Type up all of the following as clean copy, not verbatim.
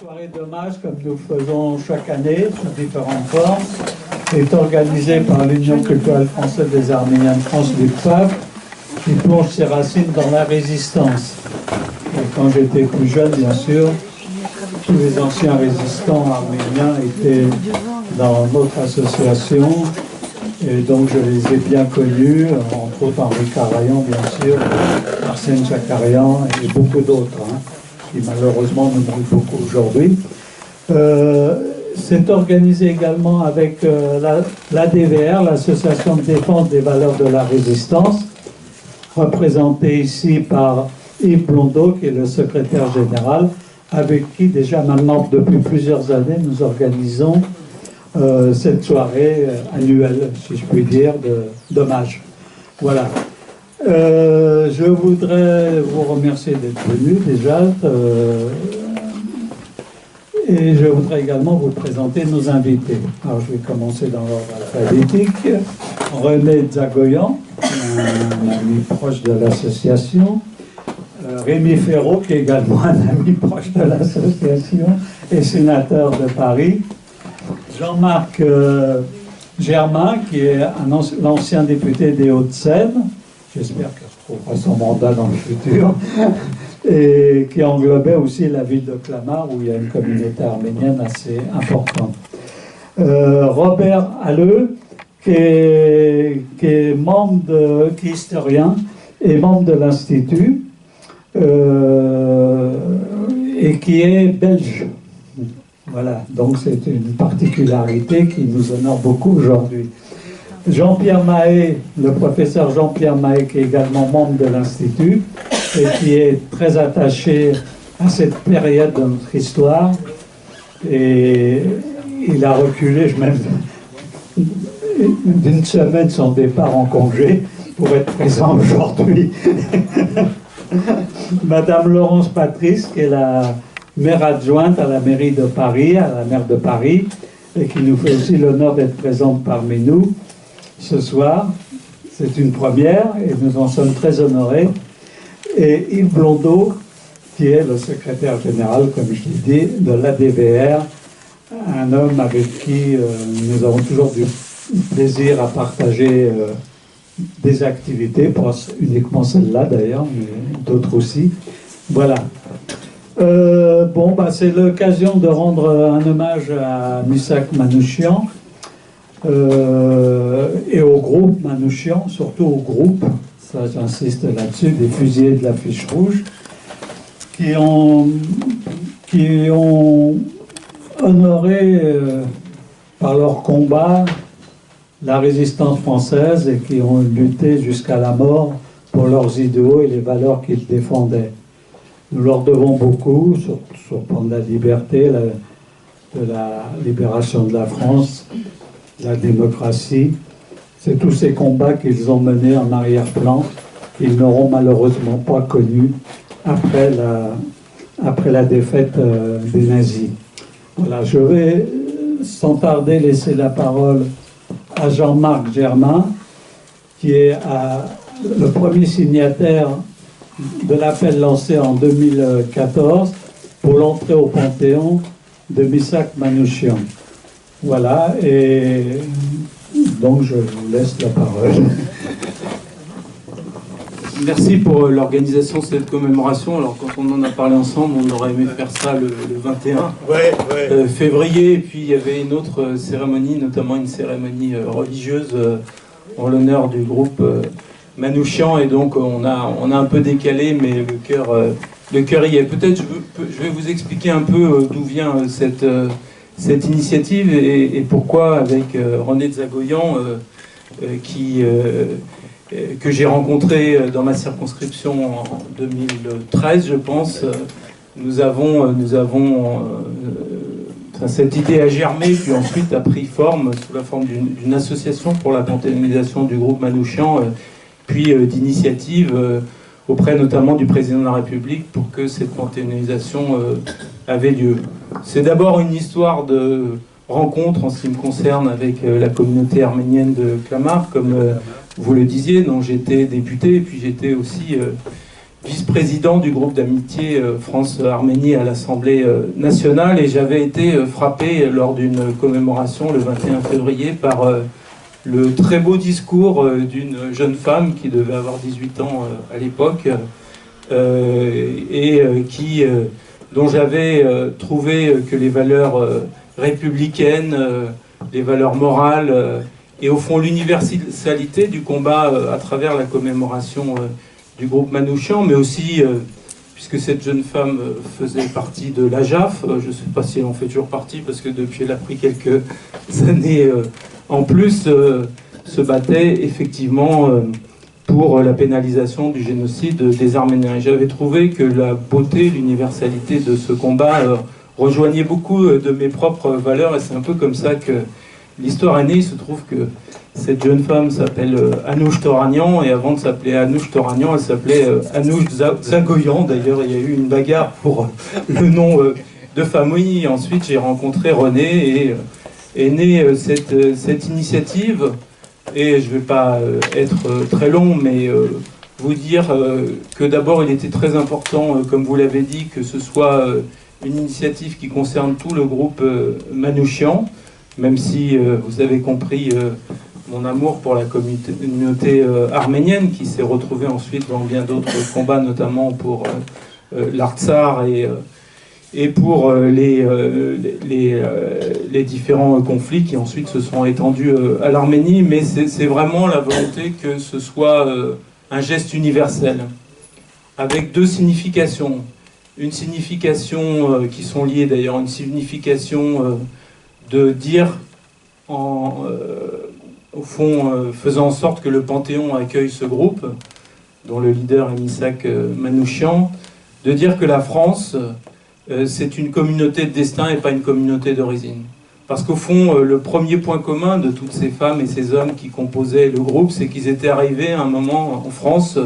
soirée d'hommage, comme nous faisons chaque année, sous différentes formes, est organisée par l'Union culturelle française des Arméniens de France, l'UCFAF, qui plonge ses racines dans la résistance. Et quand j'étais plus jeune, bien sûr, tous les anciens résistants arméniens étaient dans notre association, et donc je les ai bien connus, entre autres Henri Karajan, bien sûr, Arsène Chakarian et beaucoup d'autres, qui malheureusement nous manquent beaucoup aujourd'hui. C'est organisé également avec l'ADVR, l'Association de défense des valeurs de la résistance, représentée ici par Yves Blondeau, qui est le secrétaire général, avec qui déjà maintenant depuis plusieurs années nous organisons cette soirée annuelle, si je puis dire, d'hommage. Voilà. Je voudrais vous remercier d'être venu déjà et je voudrais également vous présenter nos invités. Alors je vais commencer dans l'ordre alphabétique. René Dzagoyan, un ami proche de l'association. Rémi Ferraud, qui est également un ami proche de l'association et sénateur de Paris. Jean-Marc Germain, qui est l'ancien député des Hauts-de-Seine. J'espère qu'il retrouvera son mandat dans le futur. Et qui englobait aussi la ville de Clamart, où il y a une communauté arménienne assez importante. Robert Halleux, qui est membre qui est historien et membre de l'Institut, et qui est belge. Voilà, donc c'est une particularité qui nous honore beaucoup aujourd'hui. Jean-Pierre Mahé, le professeur Jean-Pierre Mahé, qui est également membre de l'Institut et qui est très attaché à cette période de notre histoire. Et il a reculé même d'une semaine son départ en congé pour être présent aujourd'hui. Madame Laurence Patrice, qui est la maire adjointe à la mairie de Paris, à la maire de Paris, et qui nous fait aussi l'honneur d'être présente parmi nous ce soir. C'est une première et nous en sommes très honorés. Et Yves Blondeau, qui est le secrétaire général, comme je l'ai dit, de l'ADVR, un homme avec qui nous avons toujours du plaisir à partager des activités, pas uniquement celle-là d'ailleurs, mais d'autres aussi. Voilà. C'est l'occasion de rendre un hommage à Missak Manouchian et au groupe Manouchian, surtout au groupe, ça j'insiste là-dessus, des fusiliers de la Fiche Rouge, qui ont honoré par leur combat la résistance française et qui ont lutté jusqu'à la mort pour leurs idéaux et les valeurs qu'ils défendaient. Nous leur devons beaucoup sur le plan de la liberté, de la libération de la France, de la démocratie. C'est tous ces combats qu'ils ont menés en arrière-plan, qu'ils n'auront malheureusement pas connus après la défaite des nazis. Voilà, je vais sans tarder laisser la parole à Jean-Marc Germain, qui est le premier signataire de l'appel lancé en 2014 pour l'entrée au Panthéon de Missak Manouchian. Voilà, et donc je vous laisse la parole. Merci pour l'organisation de cette commémoration. Alors quand on en a parlé ensemble, on aurait aimé faire ça le 21 février, et puis il y avait une autre cérémonie, notamment une cérémonie religieuse en l'honneur du groupe Manouchian, et donc on a un peu décalé, mais le cœur y est. Peut-être je vais vous expliquer un peu d'où vient cette initiative et pourquoi, avec René Dzagoyan, que j'ai rencontré dans ma circonscription en 2013, je pense, cette idée a germé, puis ensuite a pris forme sous la forme d'une association pour la panthéonisation du groupe Manouchian, puis d'initiative auprès notamment du président de la République pour que cette panthéonisation avait lieu. C'est d'abord une histoire de rencontre en ce qui me concerne avec la communauté arménienne de Clamart, comme vous le disiez, dont j'étais député, et puis j'étais aussi vice-président du groupe d'amitié France-Arménie à l'Assemblée nationale, et j'avais été frappé lors d'une commémoration le 21 février par le très beau discours d'une jeune femme qui devait avoir 18 ans à l'époque, dont j'avais trouvé que les valeurs républicaines, les valeurs morales et au fond l'universalité du combat à travers la commémoration du groupe Manouchian, mais aussi, puisque cette jeune femme faisait partie de l'AJAF, je ne sais pas si elle en fait toujours partie, parce que depuis elle a pris quelques années en plus, se battait effectivement pour la pénalisation du génocide des Arméniens. Et j'avais trouvé que la beauté, l'universalité de ce combat rejoignait beaucoup de mes propres valeurs, et c'est un peu comme ça que l'histoire est née. Il se trouve que cette jeune femme s'appelle Anouche Toranian, et avant de s'appeler Anouche Toranian, elle s'appelait Anouche Zagoyan. D'ailleurs, il y a eu une bagarre pour le nom de famille. Ensuite, j'ai rencontré René, et est née cette initiative. Et je ne vais pas être très long, mais vous dire que d'abord, il était très important, comme vous l'avez dit, que ce soit une initiative qui concerne tout le groupe Manouchian, même si vous avez compris mon amour pour la communauté arménienne, qui s'est retrouvée ensuite dans bien d'autres combats, notamment pour l'Artsar et pour les différents conflits qui ensuite se sont étendus à l'Arménie. Mais c'est vraiment la volonté que ce soit un geste universel, avec deux significations. Une signification qui sont liées d'ailleurs, une signification de dire, au fond, faisant en sorte que le Panthéon accueille ce groupe, dont le leader est Missak Manouchian, de dire que la France, c'est une communauté de destin et pas une communauté d'origine. Parce qu'au fond, le premier point commun de toutes ces femmes et ces hommes qui composaient le groupe, c'est qu'ils étaient arrivés à un moment en France.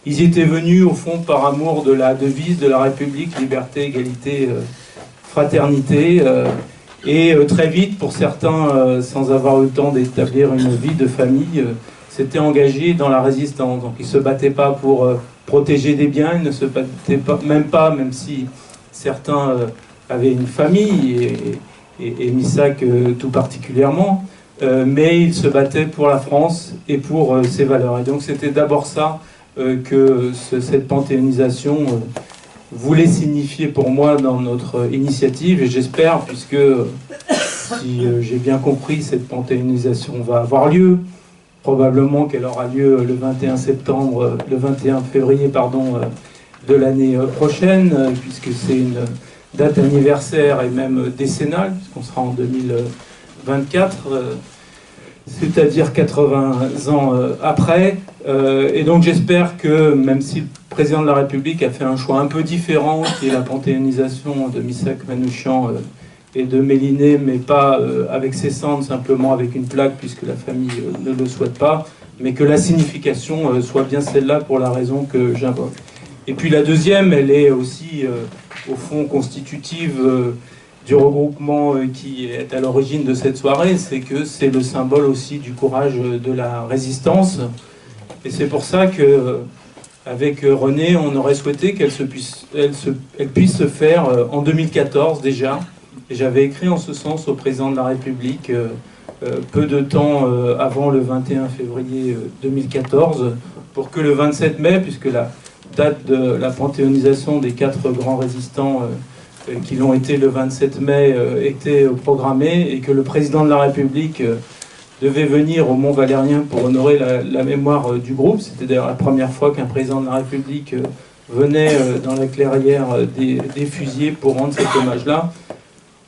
Ils y étaient venus, au fond, par amour de la devise de la République, liberté, égalité, fraternité. Et très vite, pour certains, sans avoir eu le temps d'établir une vie de famille, s'étaient engagés dans la résistance. Donc ils ne se battaient pas pour protéger des biens, ils ne se battaient même si certains avaient une famille, et Missak tout particulièrement, mais ils se battaient pour la France et pour ses valeurs. Et donc c'était d'abord ça que cette panthéonisation voulait signifier pour moi dans notre initiative, et j'espère, puisque si j'ai bien compris, cette panthéonisation va avoir lieu, probablement qu'elle aura lieu le 21 février de l'année prochaine, puisque c'est une date anniversaire et même décennale, puisqu'on sera en 2024, c'est-à-dire 80 ans après. Et donc j'espère que, même si le président de la République a fait un choix un peu différent, qui est la panthéonisation de Missak Manouchian et de Méliné, mais pas avec ses cendres, simplement avec une plaque, puisque la famille ne le souhaite pas, mais que la signification soit bien celle-là pour la raison que j'invoque. Et puis la deuxième, elle est aussi, au fond, constitutive du regroupement qui est à l'origine de cette soirée, c'est que c'est le symbole aussi du courage de la résistance. Et c'est pour ça que, avec René, on aurait souhaité qu'elle puisse se faire en 2014 déjà. Et j'avais écrit en ce sens au président de la République peu de temps avant le 21 février 2014, pour que le 27 mai, puisque la date de la panthéonisation des 4 grands résistants qui l'ont été le 27 mai était programmée, et que le président de la République devait venir au Mont-Valérien pour honorer la mémoire du groupe. C'était d'ailleurs la première fois qu'un président de la République venait dans la clairière des fusillés pour rendre cet hommage-là.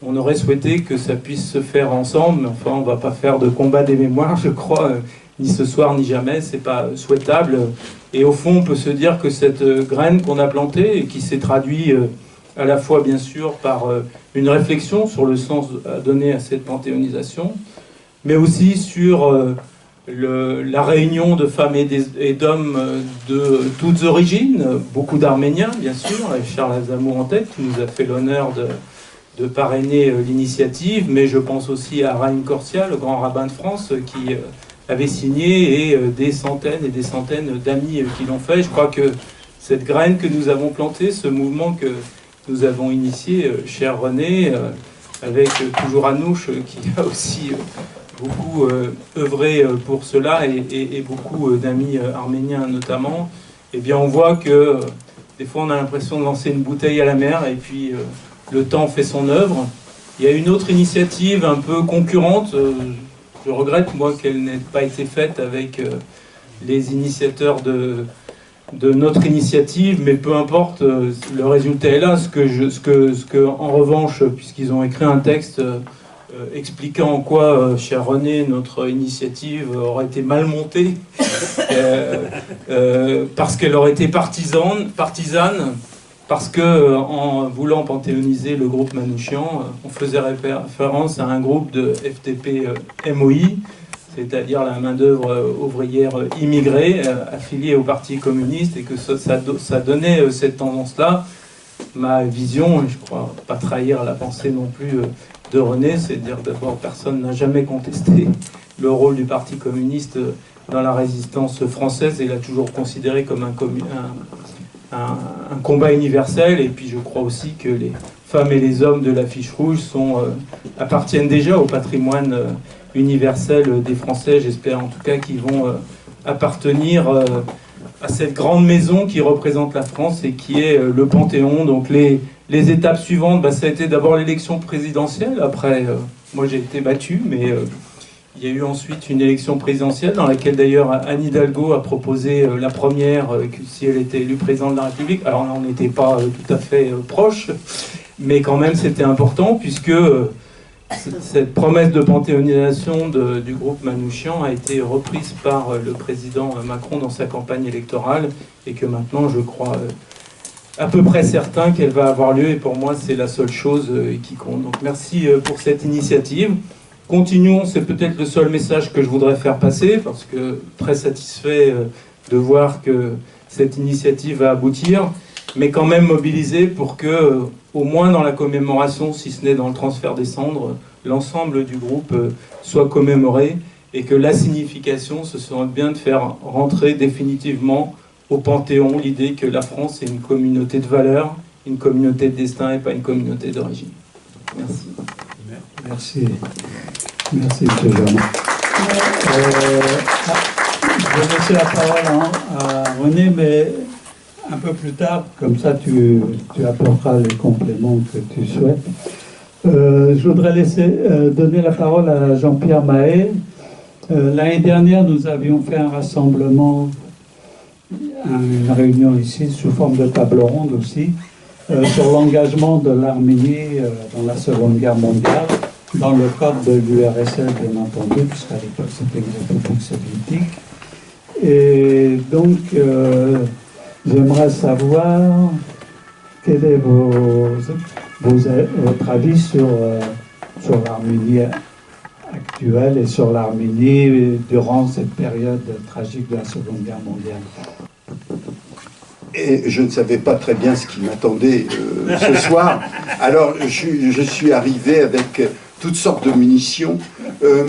On aurait souhaité que ça puisse se faire ensemble, mais enfin on ne va pas faire de combat des mémoires, je crois, ni ce soir ni jamais, c'est pas souhaitable. Et au fond, on peut se dire que cette graine qu'on a plantée, et qui s'est traduite à la fois bien sûr par une réflexion sur le sens à donner à cette panthéonisation, mais aussi sur la réunion de femmes et d'hommes de toutes origines, beaucoup d'Arméniens bien sûr, avec Charles Aznavour en tête, qui nous a fait l'honneur de parrainer l'initiative, mais je pense aussi à Raïm Korsia, le grand rabbin de France, qui avait signé, et des centaines d'amis qui l'ont fait. Je crois que cette graine que nous avons plantée, ce mouvement que nous avons initié, cher René, avec toujours Anouche qui a aussi beaucoup œuvré pour cela et beaucoup d'amis arméniens notamment. Eh bien on voit que des fois on a l'impression de lancer une bouteille à la mer et puis le temps fait son œuvre. Il y a une autre initiative un peu concurrente, je regrette moi qu'elle n'ait pas été faite avec les initiateurs de notre initiative, mais peu importe, le résultat est là. En revanche, puisqu'ils ont écrit un texte expliquant en quoi, cher René, notre initiative aurait été mal montée, parce qu'elle aurait été partisane, parce que en voulant panthéoniser le groupe Manouchian, on faisait référence à un groupe de FTP MOI, c'est-à-dire la main-d'œuvre ouvrière immigrée, affiliée au Parti communiste, et que ça donnait cette tendance-là. Ma vision, et je crois pas trahir la pensée non plus de René, c'est de dire d'abord personne n'a jamais contesté le rôle du Parti communiste dans la résistance française, et il l'a toujours considéré comme un combat universel. Et puis je crois aussi que les femmes et les hommes de l'affiche rouge appartiennent déjà au patrimoine universel des Français. J'espère en tout cas qu'ils vont appartenir à cette grande maison qui représente la France et qui est le Panthéon. Donc les étapes suivantes, ça a été d'abord l'élection présidentielle. Après, moi j'ai été battu, mais il y a eu ensuite une élection présidentielle dans laquelle d'ailleurs Anne Hidalgo a proposé la première, si elle était élue présidente de la République. Alors là, on n'était pas tout à fait proche, mais quand même c'était important, puisque cette promesse de panthéonisation du groupe Manouchian a été reprise par le président Macron dans sa campagne électorale, et que maintenant je crois à peu près certain qu'elle va avoir lieu, et pour moi c'est la seule chose qui compte. Donc merci pour cette initiative. Continuons, c'est peut-être le seul message que je voudrais faire passer, parce que très satisfait de voir que cette initiative va aboutir, mais quand même mobilisé pour que, au moins dans la commémoration, si ce n'est dans le transfert des cendres, l'ensemble du groupe soit commémoré, et que la signification, ce serait bien de faire rentrer définitivement au Panthéon l'idée que la France est une communauté de valeurs, une communauté de destin et pas une communauté d'origine. Merci. Merci. Merci, M. Germain. Je vais laisser la parole à René, mais un peu plus tard, comme ça tu apporteras les compléments que tu souhaites. Je voudrais donner la parole à Jean-Pierre Mahé. L'année dernière, nous avions fait un rassemblement, une réunion ici, sous forme de table ronde aussi, sur l'engagement de l'Arménie dans la Seconde Guerre mondiale, dans le cadre de l'URSS, bien entendu, puisqu'à l'époque c'était une république soviétique. Et donc, j'aimerais savoir quel est votre avis sur l'Arménie actuelle et sur l'Arménie durant cette période tragique de la Seconde Guerre mondiale. Et je ne savais pas très bien ce qui m'attendait ce soir. Alors, je suis arrivé avec toutes sortes de munitions,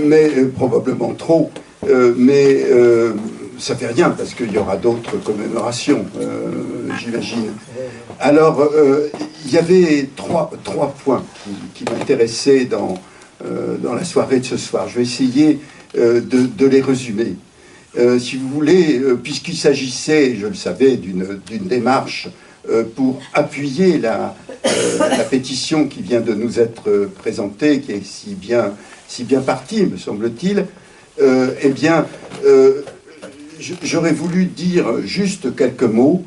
mais probablement trop. Mais ça fait rien, parce qu'il y aura d'autres commémorations, j'imagine. Alors, il y avait trois points qui m'intéressaient dans la soirée de ce soir. Je vais essayer de les résumer. Si vous voulez, puisqu'il s'agissait, je le savais, d'une démarche pour appuyer la pétition qui vient de nous être présentée, qui est si bien partie, me semble-t-il, eh bien, j'aurais voulu dire juste quelques mots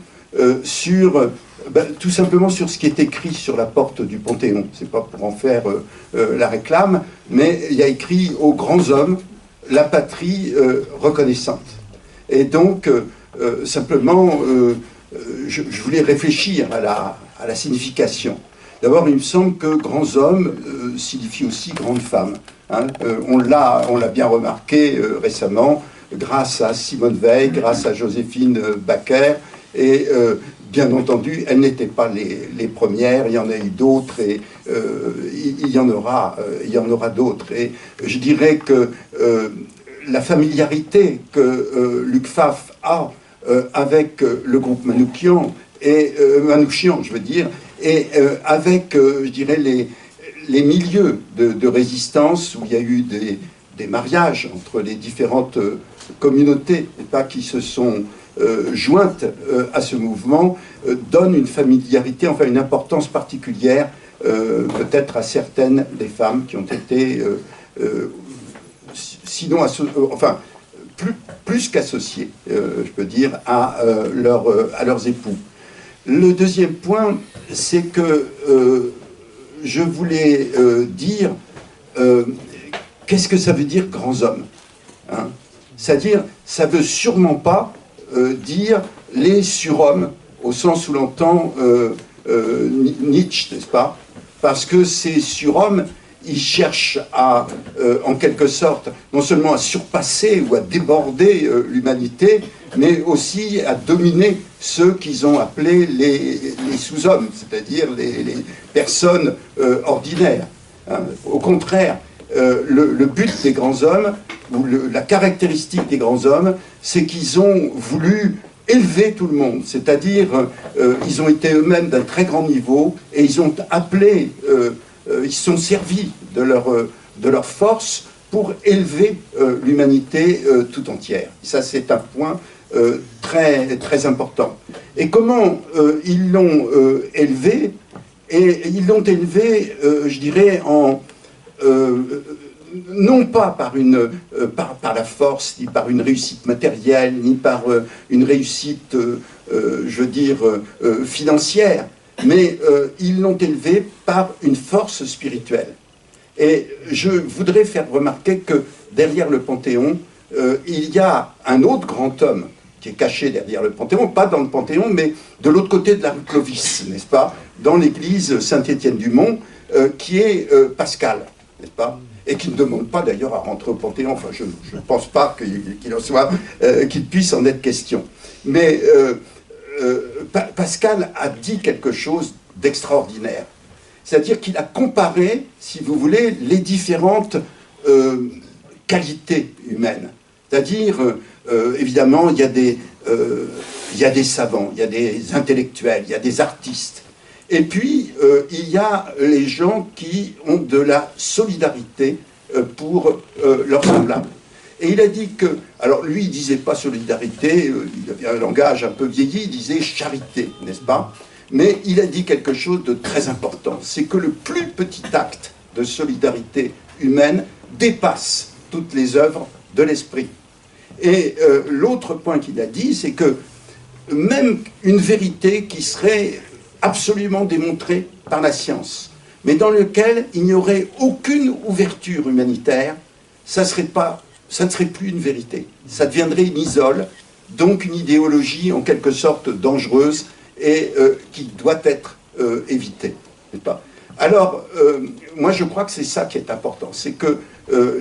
tout simplement sur ce qui est écrit sur la porte du Panthéon. C'est pas pour en faire la réclame, mais il y a écrit « Aux grands hommes, la patrie reconnaissante ». Et donc, simplement, je voulais réfléchir à la signification. D'abord, il me semble que grands hommes signifie aussi grandes femmes. Hein. On l'a bien remarqué récemment, grâce à Simone Veil, grâce à Joséphine Baker, et bien entendu, elles n'étaient pas les premières, il y en a eu d'autres, et il y en aura d'autres. Et je dirais que la familiarité que Luc Pfaff a avec le groupe Manouchian, Manouchian, je veux dire, et avec, je dirais, les milieux de résistance où il y a eu des mariages entre les différentes communautés qui se sont jointes à ce mouvement, donne une familiarité, enfin une importance particulière, peut-être à certaines des femmes qui ont été, sinon, enfin, plus qu'associées, je peux dire, à leurs époux. Le deuxième point, c'est que je voulais dire qu'est-ce que ça veut dire grands hommes, hein? C'est-à-dire, ça ne veut sûrement pas dire les surhommes, au sens où l'entend Nietzsche, n'est-ce pas? Parce que ces surhommes, ils cherchent à, en quelque sorte, non seulement à surpasser ou à déborder l'humanité, mais aussi à dominer ceux qu'ils ont appelés les sous-hommes, c'est-à-dire les personnes ordinaires. Hein. Au contraire, le but des grands hommes, ou la caractéristique des grands hommes, c'est qu'ils ont voulu élever tout le monde, c'est-à-dire ils ont été eux-mêmes d'un très grand niveau et ils ont appelé, ils se sont servis de leur force pour élever l'humanité tout entière. Et ça, c'est un point très, très important. Et comment ils l'ont élevé? Et ils l'ont élevé, je dirais, non pas par la force, ni par une réussite matérielle, ni par une réussite, je veux dire, financière, mais ils l'ont élevé par une force spirituelle. Et je voudrais faire remarquer que derrière le Panthéon, il y a un autre grand homme qui est caché derrière le Panthéon, pas dans le Panthéon, mais de l'autre côté de la rue Clovis, n'est-ce pas, dans l'église Saint-Étienne-du-Mont, qui est Pascal, n'est-ce pas, et qui ne demande pas d'ailleurs à rentrer au Panthéon. Enfin, je ne pense pas qu'il puisse en être question. Mais Pascal a dit quelque chose d'extraordinaire. C'est-à-dire qu'il a comparé, si vous voulez, les différentes qualités humaines. C'est-à-dire, évidemment, il y a des savants, il y a des intellectuels, il y a des artistes. Et puis, il y a les gens qui ont de la solidarité pour leurs semblables. Et il a dit que, alors lui, il ne disait pas solidarité, il avait un langage un peu vieilli, il disait charité, n'est-ce pas? Mais il a dit quelque chose de très important, c'est que le plus petit acte de solidarité humaine dépasse toutes les œuvres de l'esprit. Et l'autre point qu'il a dit, c'est que même une vérité qui serait absolument démontrée par la science, mais dans lequel il n'y aurait aucune ouverture humanitaire, ça ne serait plus une vérité. Ça deviendrait une isole, donc une idéologie en quelque sorte dangereuse et qui doit être évitée. N'est-ce pas ? Alors, moi je crois que c'est ça qui est important, c'est que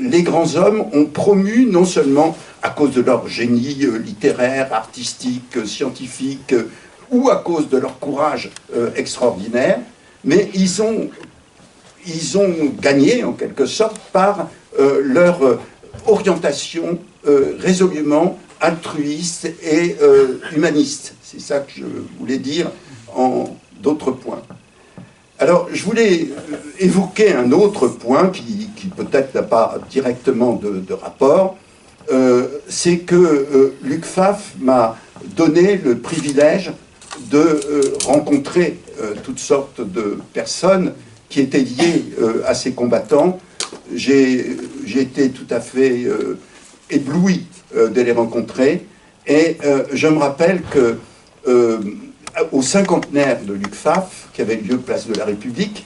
les grands hommes ont promu, non seulement à cause de leur génie littéraire, artistique, scientifique, ou à cause de leur courage extraordinaire, mais ils ont gagné en quelque sorte par leur orientation résolument altruiste et humaniste. C'est ça que je voulais dire en d'autres points. Alors, je voulais évoquer un autre point qui peut-être n'a pas directement de rapport, c'est que Luc Pfaff m'a donné le privilège de rencontrer toutes sortes de personnes qui étaient liées à ces combattants. J'ai été tout à fait ébloui de les rencontrer, et je me rappelle que au cinquantenaire de Luc Pfaff, qui avait lieu place de la République,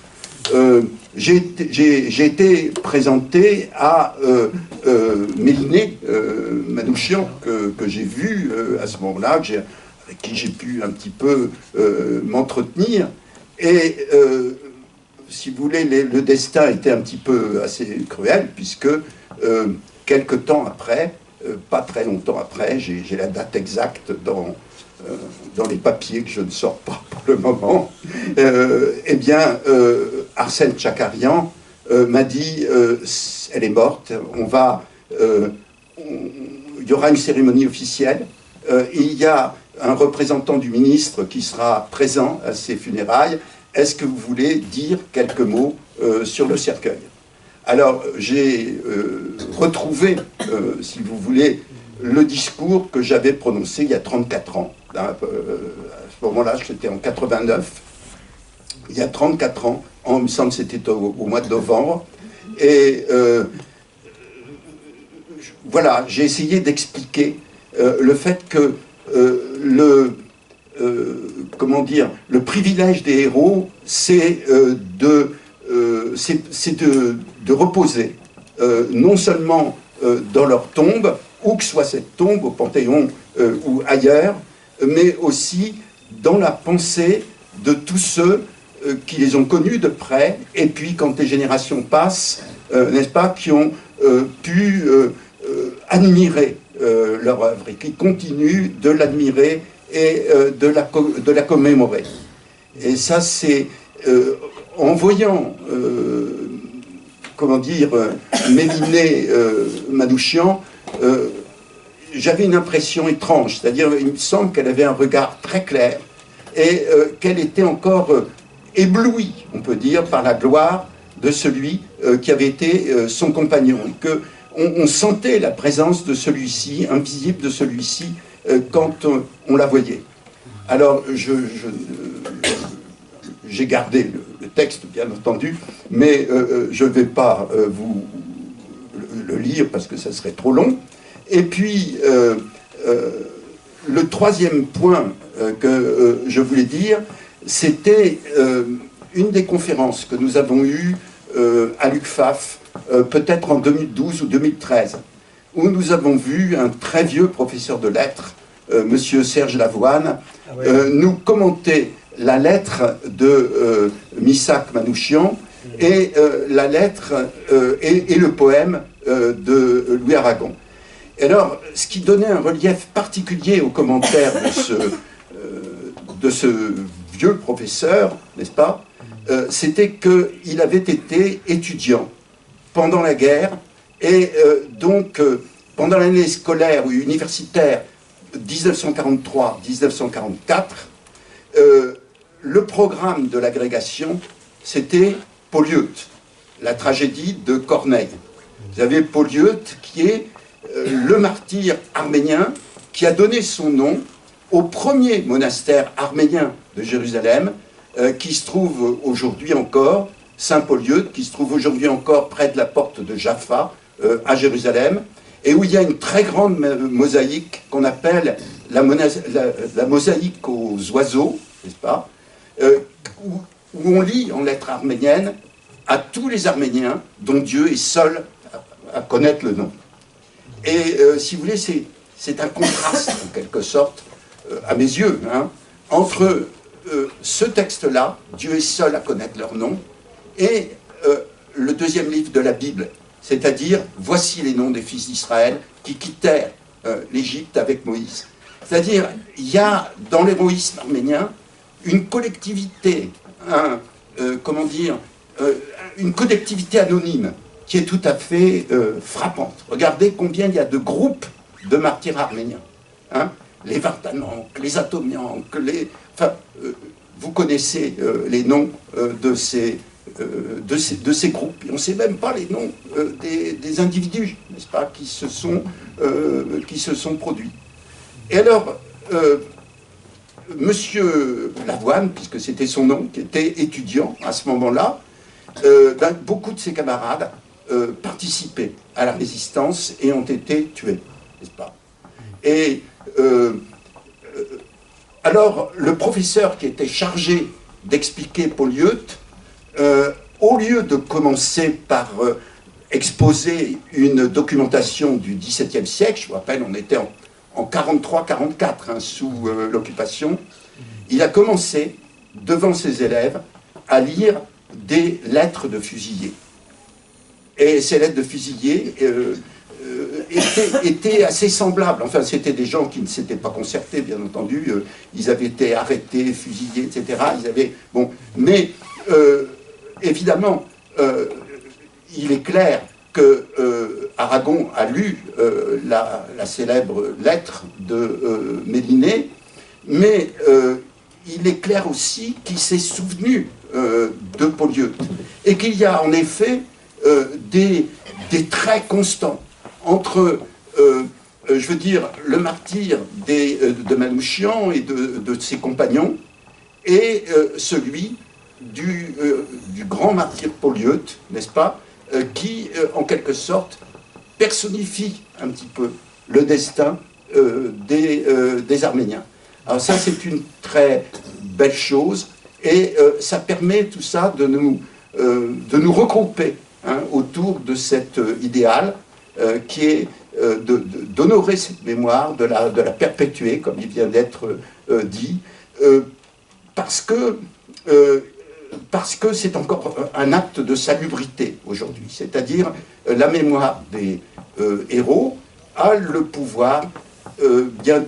j'ai été présenté à Méliné Manouchian, que j'ai vu à ce moment-là, avec qui j'ai pu un petit peu m'entretenir. Et si vous voulez, le destin était un petit peu assez cruel, puisque quelque temps après, pas très longtemps après, j'ai la date exacte dans les papiers que je ne sors pas pour le moment, eh bien, Arsène Tchakarian m'a dit elle est morte, il y aura une cérémonie officielle, il y a un représentant du ministre qui sera présent à ces funérailles. Est-ce que vous voulez dire quelques mots sur le cercueil? Alors, j'ai retrouvé, si vous voulez, le discours que j'avais prononcé il y a 34 ans. À ce moment-là, j'étais en 89. Il y a 34 ans, il me semble que c'était au mois de novembre. Et voilà, j'ai essayé d'expliquer le fait que le privilège des héros, c'est de reposer non seulement dans leur tombe, où que soit cette tombe, au Panthéon ou ailleurs, mais aussi dans la pensée de tous ceux qui les ont connus de près, et puis quand les générations passent, n'est-ce pas, qui ont pu admirer leur œuvre, et qui continuent de l'admirer et de la commémorer. Et ça, c'est en voyant, comment dire, Mélinée Manouchian, j'avais une impression étrange, c'est-à-dire il me semble qu'elle avait un regard très clair et qu'elle était encore éblouie, on peut dire, par la gloire de celui qui avait été son compagnon, et que on sentait la présence de celui-ci, invisible de celui-ci, quand on la voyait. Alors, j'ai gardé le texte, bien entendu, mais je ne vais pas vous le lire parce que ça serait trop long. Et puis, le troisième point que je voulais dire, c'était une des conférences que nous avons eues à l'UCFAF, peut-être en 2012 ou 2013, où nous avons vu un très vieux professeur de lettres, monsieur Serge Lavoine, nous commenter la lettre de Missak Manouchian et la lettre et le poème de Louis Aragon. Et alors, ce qui donnait un relief particulier aux commentaires de ce vieux professeur, n'est-ce pas, c'était qu'il avait été étudiant pendant la guerre, et donc pendant l'année scolaire ou universitaire 1943-1944, le programme de l'agrégation, c'était Polyeucte, la tragédie de Corneille. Vous avez Polyeucte qui est le martyr arménien qui a donné son nom au premier monastère arménien de Jérusalem, qui se trouve aujourd'hui encore, Saint-Polyeucte, qui se trouve aujourd'hui encore près de la porte de Jaffa, à Jérusalem, et où il y a une très grande mosaïque qu'on appelle la mosaïque aux oiseaux, n'est-ce pas, où on lit en lettres arméniennes à tous les Arméniens dont Dieu est seul à connaître le nom. Et si vous voulez, c'est un contraste, en quelque sorte, à mes yeux, hein, entre ce texte-là, Dieu est seul à connaître leur nom, et le deuxième livre de la Bible, c'est-à-dire, voici les noms des fils d'Israël qui quittèrent l'Égypte avec Moïse. C'est-à-dire, il y a dans l'héroïsme arménien une collectivité, une collectivité anonyme qui est tout à fait frappante. Regardez combien il y a de groupes de martyrs arméniens. Hein, les Vartanank, les Atomiank, vous connaissez les noms de ces groupes. Et on ne sait même pas les noms des individus, n'est-ce pas, qui se sont produits. Et alors, Monsieur Lavoine, puisque c'était son nom, qui était étudiant à ce moment-là, beaucoup de ses camarades participaient à la résistance et ont été tués, n'est-ce pas? Et alors, le professeur qui était chargé d'expliquer Polyeucte, au lieu de commencer par exposer une documentation du XVIIe siècle, je vous rappelle, on était en 43-44, hein, sous l'occupation, il a commencé, devant ses élèves, à lire des lettres de fusillés. Et ces lettres de fusillés étaient assez semblables. Enfin, c'était des gens qui ne s'étaient pas concertés, bien entendu. Ils avaient été arrêtés, fusillés, etc. Mais, évidemment, il est clair que Aragon a lu la célèbre lettre de Méliné, mais il est clair aussi qu'il s'est souvenu de Polyeucte, et qu'il y a en effet des traits constants entre, je veux dire, le martyre de Manouchian et de ses compagnons, et celui du grand martyr Polyeucte, n'est-ce pas, qui, en quelque sorte, personnifie un petit peu le destin des Arméniens. Alors ça, c'est une très belle chose, et ça permet tout ça de nous regrouper autour de cet idéal qui est d'honorer cette mémoire, de la perpétuer, comme il vient d'être dit, parce que c'est encore un acte de salubrité aujourd'hui. C'est-à-dire, la mémoire des héros a le pouvoir bien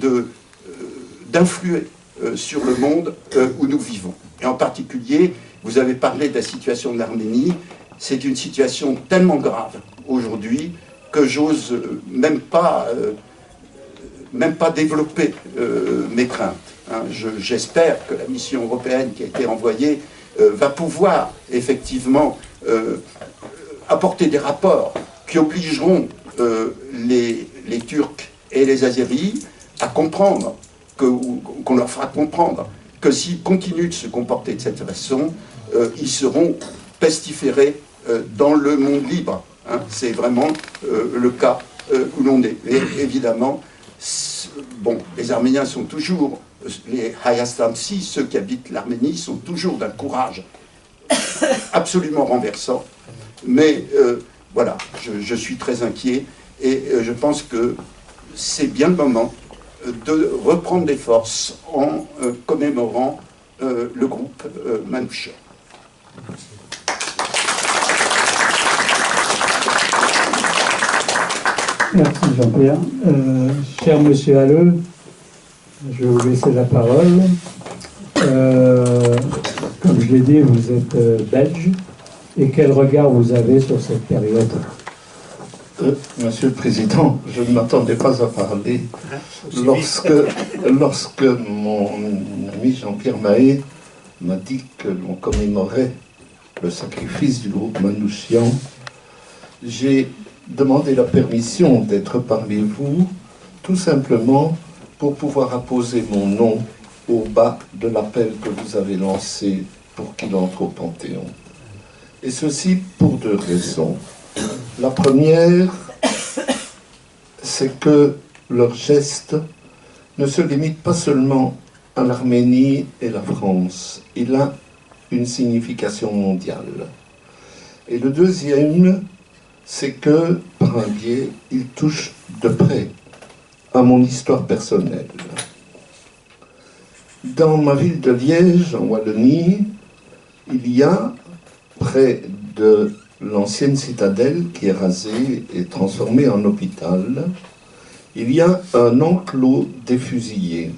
d'influer sur le monde où nous vivons. Et en particulier, vous avez parlé de la situation de l'Arménie. C'est une situation tellement grave aujourd'hui que j'ose même pas développer mes craintes. J'espère que la mission européenne qui a été envoyée va pouvoir effectivement apporter des rapports qui obligeront les Turcs et les Azéris à comprendre, qu'on leur fera comprendre que s'ils continuent de se comporter de cette façon, ils seront pestiférés dans le monde libre. C'est vraiment le cas où l'on est. Et évidemment, bon, les Arméniens sont toujours, les Hayastansi, ceux qui habitent l'Arménie, sont toujours d'un courage absolument renversant. Mais voilà, je suis très inquiet, et je pense que c'est bien le moment de reprendre des forces en commémorant le groupe Manouchian. Merci Jean-Pierre. Cher Monsieur Halleux, je vais vous laisser la parole. Comme je l'ai dit, vous êtes belge. Et quel regard vous avez sur cette période ? Monsieur le Président, je ne m'attendais pas à parler lorsque mon ami Jean-Pierre Mahé m'a dit que l'on commémorait le sacrifice du groupe Manouchian. J'ai demandé la permission d'être parmi vous, tout simplement pour pouvoir apposer mon nom au bas de l'appel que vous avez lancé pour qu'il entre au Panthéon. Et ceci pour deux raisons. La première, c'est que leur geste ne se limite pas seulement à l'Arménie et la France. Il a une signification mondiale. Et le deuxième, c'est que, par un biais, il touche de près à mon histoire personnelle. Dans ma ville de Liège, en Wallonie, il y a, près de l'ancienne citadelle qui est rasée et transformée en hôpital, il y a un enclos des fusillés.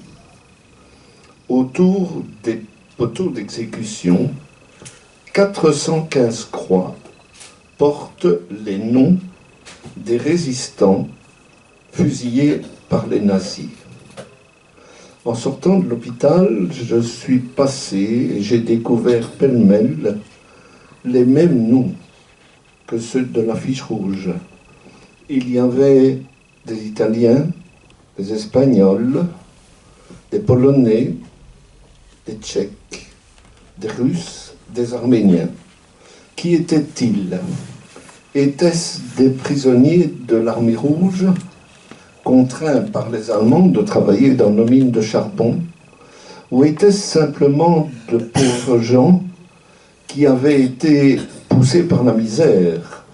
Autour des poteaux d'exécution, 415 croix portent les noms des résistants fusillés par les nazis. En sortant de l'hôpital, je suis passé et j'ai découvert pêle-mêle les mêmes noms que ceux de l'affiche rouge. Il y avait des Italiens, des Espagnols, des Polonais, des Tchèques, des Russes, des Arméniens. Qui étaient-ils? Étaient-ce des prisonniers de l'armée rouge, contraints par les Allemands de travailler dans nos mines de charbon, ou étaient-ce simplement de pauvres gens qui avaient été poussés par la misère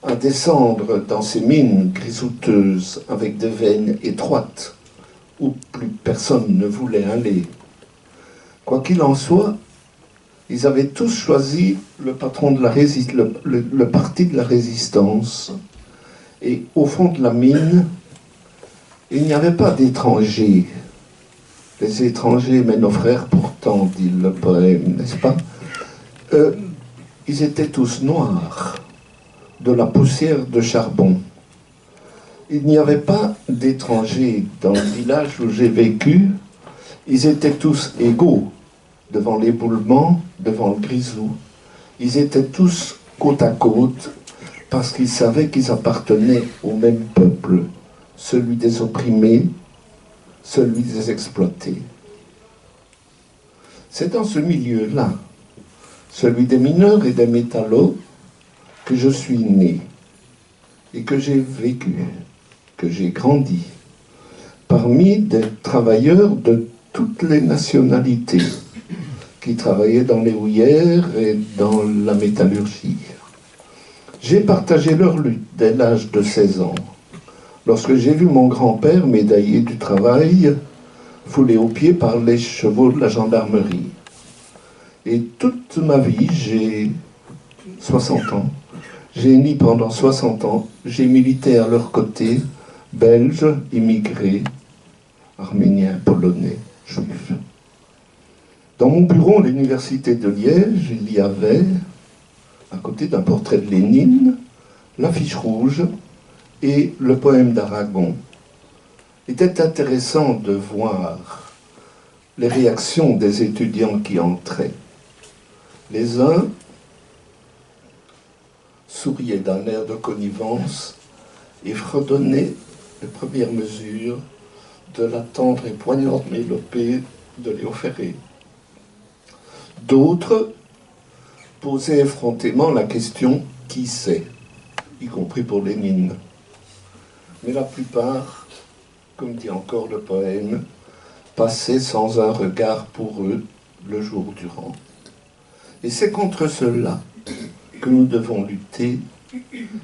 à descendre dans ces mines grisoteuses avec des veines étroites où plus personne ne voulait aller? Quoi qu'il en soit, ils avaient tous choisi le patron de le parti de la résistance. Et au fond de la mine, il n'y avait pas d'étrangers. Les étrangers, mais nos frères pourtant, dit le poème, n'est-ce pas? Ils étaient tous noirs, de la poussière de charbon. Il n'y avait pas d'étrangers dans le village où j'ai vécu. Ils étaient tous égaux devant l'éboulement, devant le grisou. Ils étaient tous côte à côte parce qu'ils savaient qu'ils appartenaient au même peuple, celui des opprimés, celui des exploités. C'est dans ce milieu-là, celui des mineurs et des métallos, que je suis né et que j'ai vécu, que j'ai grandi, parmi des travailleurs de toutes les nationalités qui travaillaient dans les houillères et dans la métallurgie. J'ai partagé leur lutte dès l'âge de 16 ans, lorsque j'ai vu mon grand-père, médaillé du travail, foulé aux pieds par les chevaux de la gendarmerie. Et toute ma vie, j'ai 60 ans, j'ai ni pendant 60 ans, j'ai milité à leur côté, belges, immigrés, arméniens, polonais, juifs. Dans mon bureau à l'université de Liège, il y avait, à côté d'un portrait de Lénine, l'affiche rouge et le poème d'Aragon. Il était intéressant de voir les réactions des étudiants qui entraient. Les uns souriaient d'un air de connivence et fredonnaient les premières mesures de la tendre et poignante mélopée de Léo Ferré. D'autres posaient effrontément la question « qui c'est ?», y compris pour Lénine. Mais la plupart, comme dit encore le poème, passaient sans un regard pour eux le jour durant. Et c'est contre cela que nous devons lutter,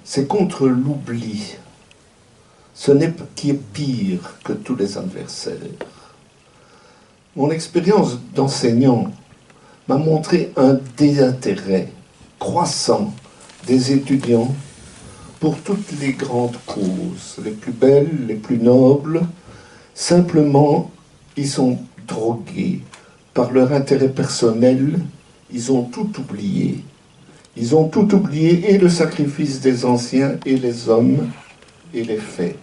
c'est contre l'oubli. Ce n'est pas qui est pire que tous les adversaires. Mon expérience d'enseignant m'a montré un désintérêt croissant des étudiants pour toutes les grandes causes, les plus belles, les plus nobles. Simplement, ils sont drogués par leur intérêt personnel, ils ont tout oublié. Ils ont tout oublié, et le sacrifice des anciens, et les hommes, et les faits.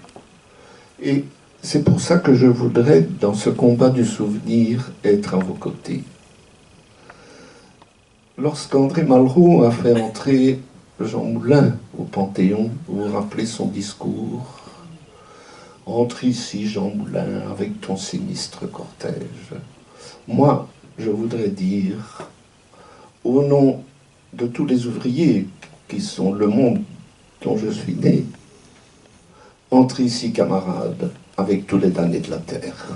Et c'est pour ça que je voudrais, dans ce combat du souvenir, être à vos côtés. Lorsqu'André Malraux a fait entrer Jean Moulin au Panthéon, vous vous rappelez son discours « Entre ici, Jean Moulin, avec ton sinistre cortège ». Moi, je voudrais dire, au nom de tous les ouvriers qui sont le monde dont je suis né, entre ici, camarades, avec tous les damnés de la terre.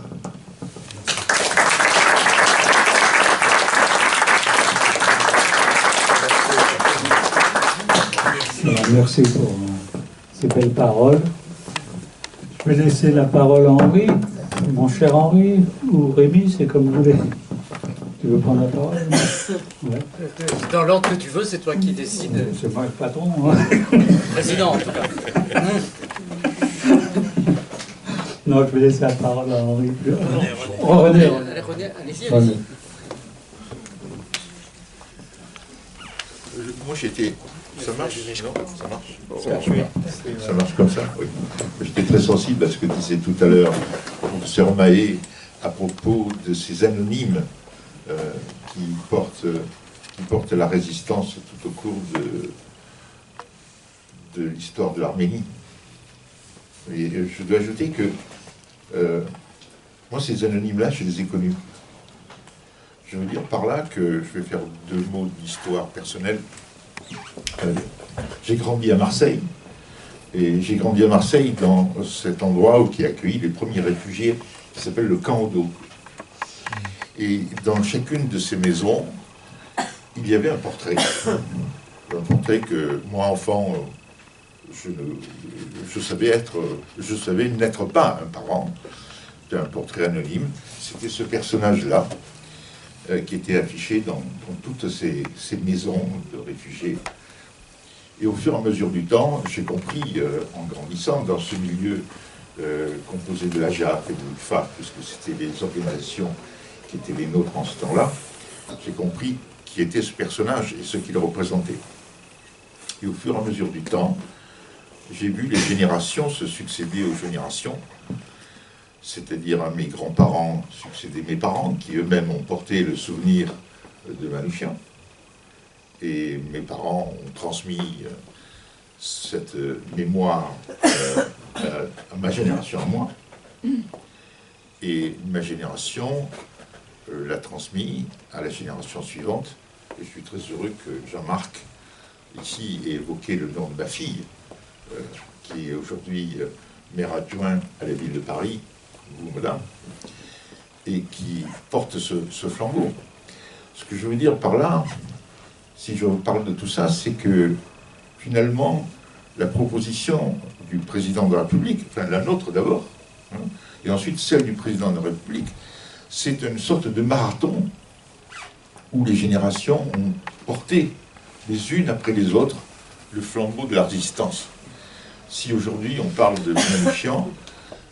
Alors, merci pour ces belles paroles. Je vais laisser la parole à Henri, mon cher Henri, ou Rémi, c'est comme vous voulez. Tu veux prendre la parole? Ouais. Dans l'ordre que tu veux, c'est toi qui décides. C'est moi le patron. Hein. Président, en tout cas. Non, je vais laisser la parole à Henri. René, allez-y, allez-y. Moi j'étais... Ça marche? Non, ça marche. Bon, ça marche comme ça, oui. J'étais très sensible à ce que disait tout à l'heure le professeur Mahé à propos de ces anonymes qui portent la résistance tout au cours de l'histoire de l'Arménie. Et je dois ajouter que moi, ces anonymes-là, je les ai connus. Je veux dire par là que je vais faire 2 mots d'histoire personnelle. J'ai grandi à Marseille, et j'ai grandi à Marseille dans cet endroit qui a accueilli les premiers réfugiés, qui s'appelle le Camp Odo. Et dans chacune de ces maisons, il y avait un portrait. Un portrait que moi, enfant, je savais n'être pas un parent. C'était un portrait anonyme. C'était ce personnage-là qui était affiché dans toutes ces maisons de réfugiés. Et au fur et à mesure du temps, j'ai compris, en grandissant dans ce milieu composé de la JAF et de l'UFA, puisque c'était les organisations qui étaient les nôtres en ce temps-là, j'ai compris qui était ce personnage et ce qu'il représentait. Et au fur et à mesure du temps, j'ai vu les générations se succéder aux générations, c'est-à-dire à mes grands-parents succéder mes parents, qui eux-mêmes ont porté le souvenir de Manouchian. Et mes parents ont transmis cette mémoire à ma génération, à moi. Et ma génération l'a transmis à la génération suivante. Et je suis très heureux que Jean-Marc, ici, ait évoqué le nom de ma fille, qui est aujourd'hui maire adjoint à la ville de Paris, vous, madame, et qui porte ce flambeau. Ce que je veux dire par là, si je vous parle de tout ça, c'est que finalement, la proposition du président de la République, enfin la nôtre d'abord, hein, et ensuite celle du président de la République, c'est une sorte de marathon où les générations ont porté les unes après les autres le flambeau de la résistance. Si aujourd'hui on parle de Manouchian,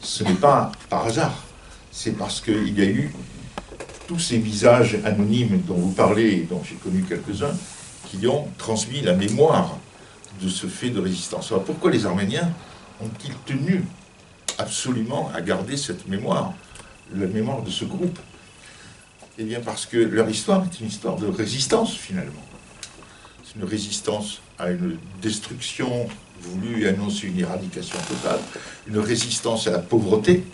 ce n'est pas par hasard, c'est parce qu'il y a eu tous ces visages anonymes dont vous parlez, et dont j'ai connu quelques-uns, qui ont transmis la mémoire de ce fait de résistance. Alors pourquoi les Arméniens ont-ils tenu absolument à garder cette mémoire, la mémoire de ce groupe? Eh bien parce que leur histoire est une histoire de résistance finalement. C'est une résistance à une destruction voulue et annoncer une éradication totale, une résistance à la pauvreté,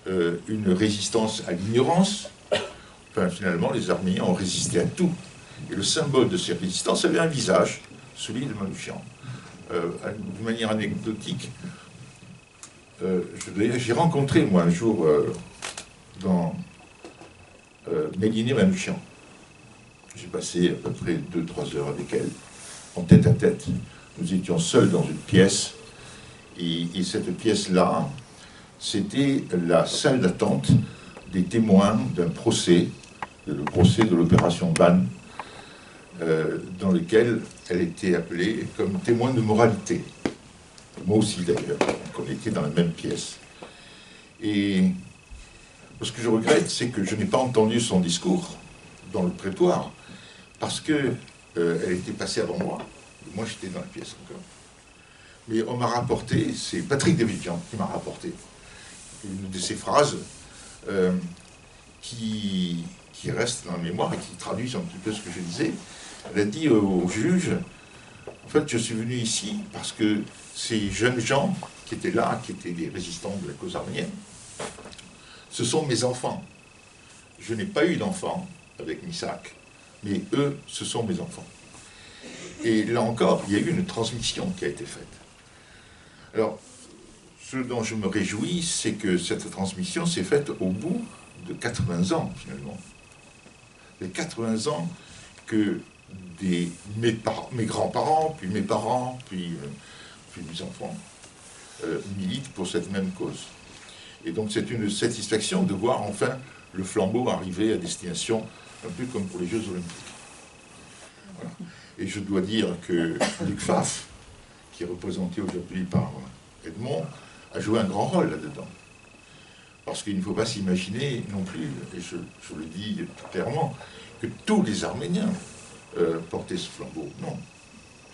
une résistance à l'ignorance. Enfin, finalement, les Arméniens ont résisté à tout. Et le symbole de ces résistances avait un visage, celui de Manouchian. De manière anecdotique, j'ai rencontré, moi, un jour, dans Méliné Manouchian. J'ai passé à peu près 2-3 heures avec elle, en tête à tête. Nous étions seuls dans une pièce, et cette pièce-là, c'était la salle d'attente des témoins d'un procès, le procès de l'opération Ban, dans lequel elle était appelée comme témoin de moralité. Moi aussi d'ailleurs, on était dans la même pièce. Et ce que je regrette, c'est que je n'ai pas entendu son discours dans le prétoire, parce que elle était passée avant moi. Moi, j'étais dans la pièce encore. Mais on m'a rapporté, c'est Patrick Devillian qui m'a rapporté une de ces phrases qui reste dans la mémoire et qui traduit un petit peu ce que je disais. Elle a dit au juge, en fait, je suis venu ici parce que ces jeunes gens qui étaient là, qui étaient des résistants de la cause arménienne, ce sont mes enfants. Je n'ai pas eu d'enfants avec Misak, mais eux, ce sont mes enfants. Et là encore, il y a eu une transmission qui a été faite. Alors, ce dont je me réjouis, c'est que cette transmission s'est faite au bout de 80 ans, finalement. Les 80 ans que mes grands-parents, puis mes parents, puis mes enfants militent pour cette même cause. Et donc c'est une satisfaction de voir enfin le flambeau arriver à destination, un peu comme pour les Jeux Olympiques. Voilà. Et je dois dire que Luc Pfaff, qui est représenté aujourd'hui par Edmond, a joué un grand rôle là-dedans. Parce qu'il ne faut pas s'imaginer non plus, et je le dis clairement, que tous les Arméniens portaient ce flambeau. Non,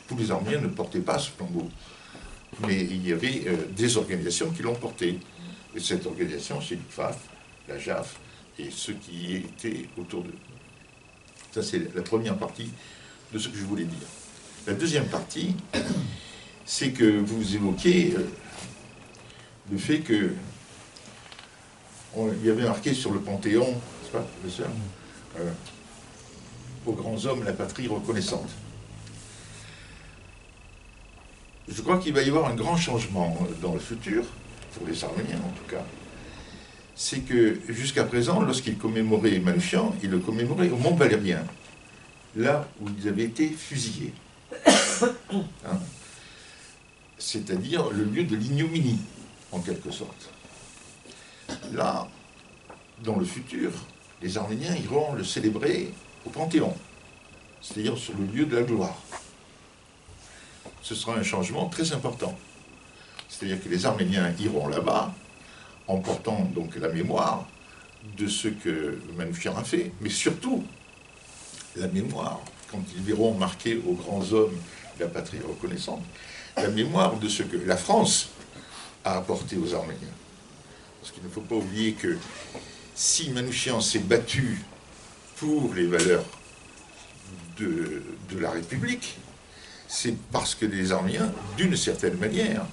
tous les Arméniens ne portaient pas ce flambeau. Mais il y avait des organisations qui l'ont porté. Et cette organisation, c'est l'UFAF, la JAF, et ceux qui étaient autour d'eux. Ça, c'est la première partie de ce que je voulais dire. La deuxième partie, c'est que vous évoquez le fait que il y avait marqué sur le Panthéon, n'est-ce pas, professeur, aux grands hommes, la patrie reconnaissante. Je crois qu'il va y avoir un grand changement dans le futur, pour les Arméniens en tout cas. C'est que jusqu'à présent, lorsqu'ils commémoraient Manouchian, ils le commémoraient au Mont Valérien, là où ils avaient été fusillés. Hein, c'est-à-dire le lieu de l'ignominie, en quelque sorte. Là, dans le futur, les Arméniens iront le célébrer au Panthéon, c'est-à-dire sur le lieu de la gloire. Ce sera un changement très important. C'est-à-dire que les Arméniens iront là-bas en portant donc la mémoire de ce que Manouchian a fait, mais surtout la mémoire, quand ils verront marqué aux grands hommes la patrie reconnaissante, la mémoire de ce que la France a apporté aux Arméniens. Parce qu'il ne faut pas oublier que si Manouchian s'est battu pour les valeurs de la République, c'est parce que les Arméniens, d'une certaine manière,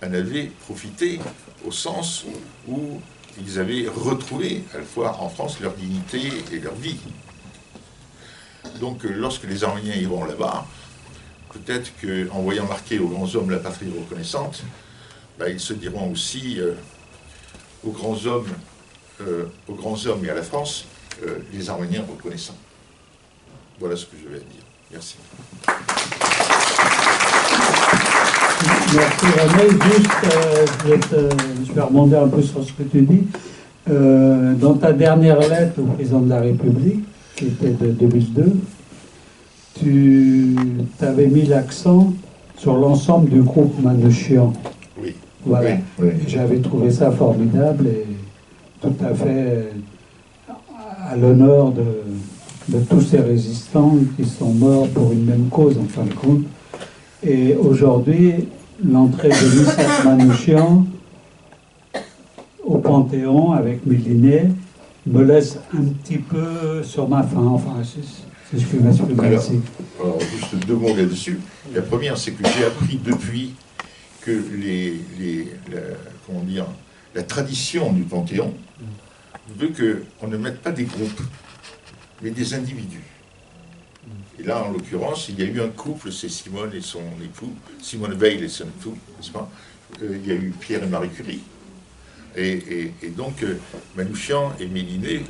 en avaient profité au sens où ils avaient retrouvé, à la fois en France, leur dignité et leur vie. Donc, lorsque les Arméniens iront là-bas, peut-être qu'en voyant marquer aux grands hommes la patrie reconnaissante, ils se diront aussi aux grands hommes et à la France, les Arméniens reconnaissants. Voilà ce que je vais dire. Merci. Merci René. Juste, je vais rebondir un peu sur ce que tu dis. Dans ta dernière lettre au président de la République, qui était de 2002, tu avais mis l'accent sur l'ensemble du groupe Manouchian. Oui. Voilà. Oui. J'avais trouvé ça formidable et tout à fait à l'honneur de tous ces résistants qui sont morts pour une même cause, en fin de compte. Et aujourd'hui, l'entrée de Missak Manouchian au Panthéon avec Méliné me laisse un petit peu sur ma faim, enfin, si je puis m'exprimer ainsi. Alors, juste deux mots là-dessus. La première, c'est que j'ai appris depuis que la tradition du Panthéon veut qu'on ne mette pas des groupes, mais des individus. Et là, en l'occurrence, il y a eu un couple, c'est Simone et son époux, Simone Veil et son époux, n'est-ce pas? Il y a eu Pierre et Marie Curie. Et donc, Manouchian et Méliné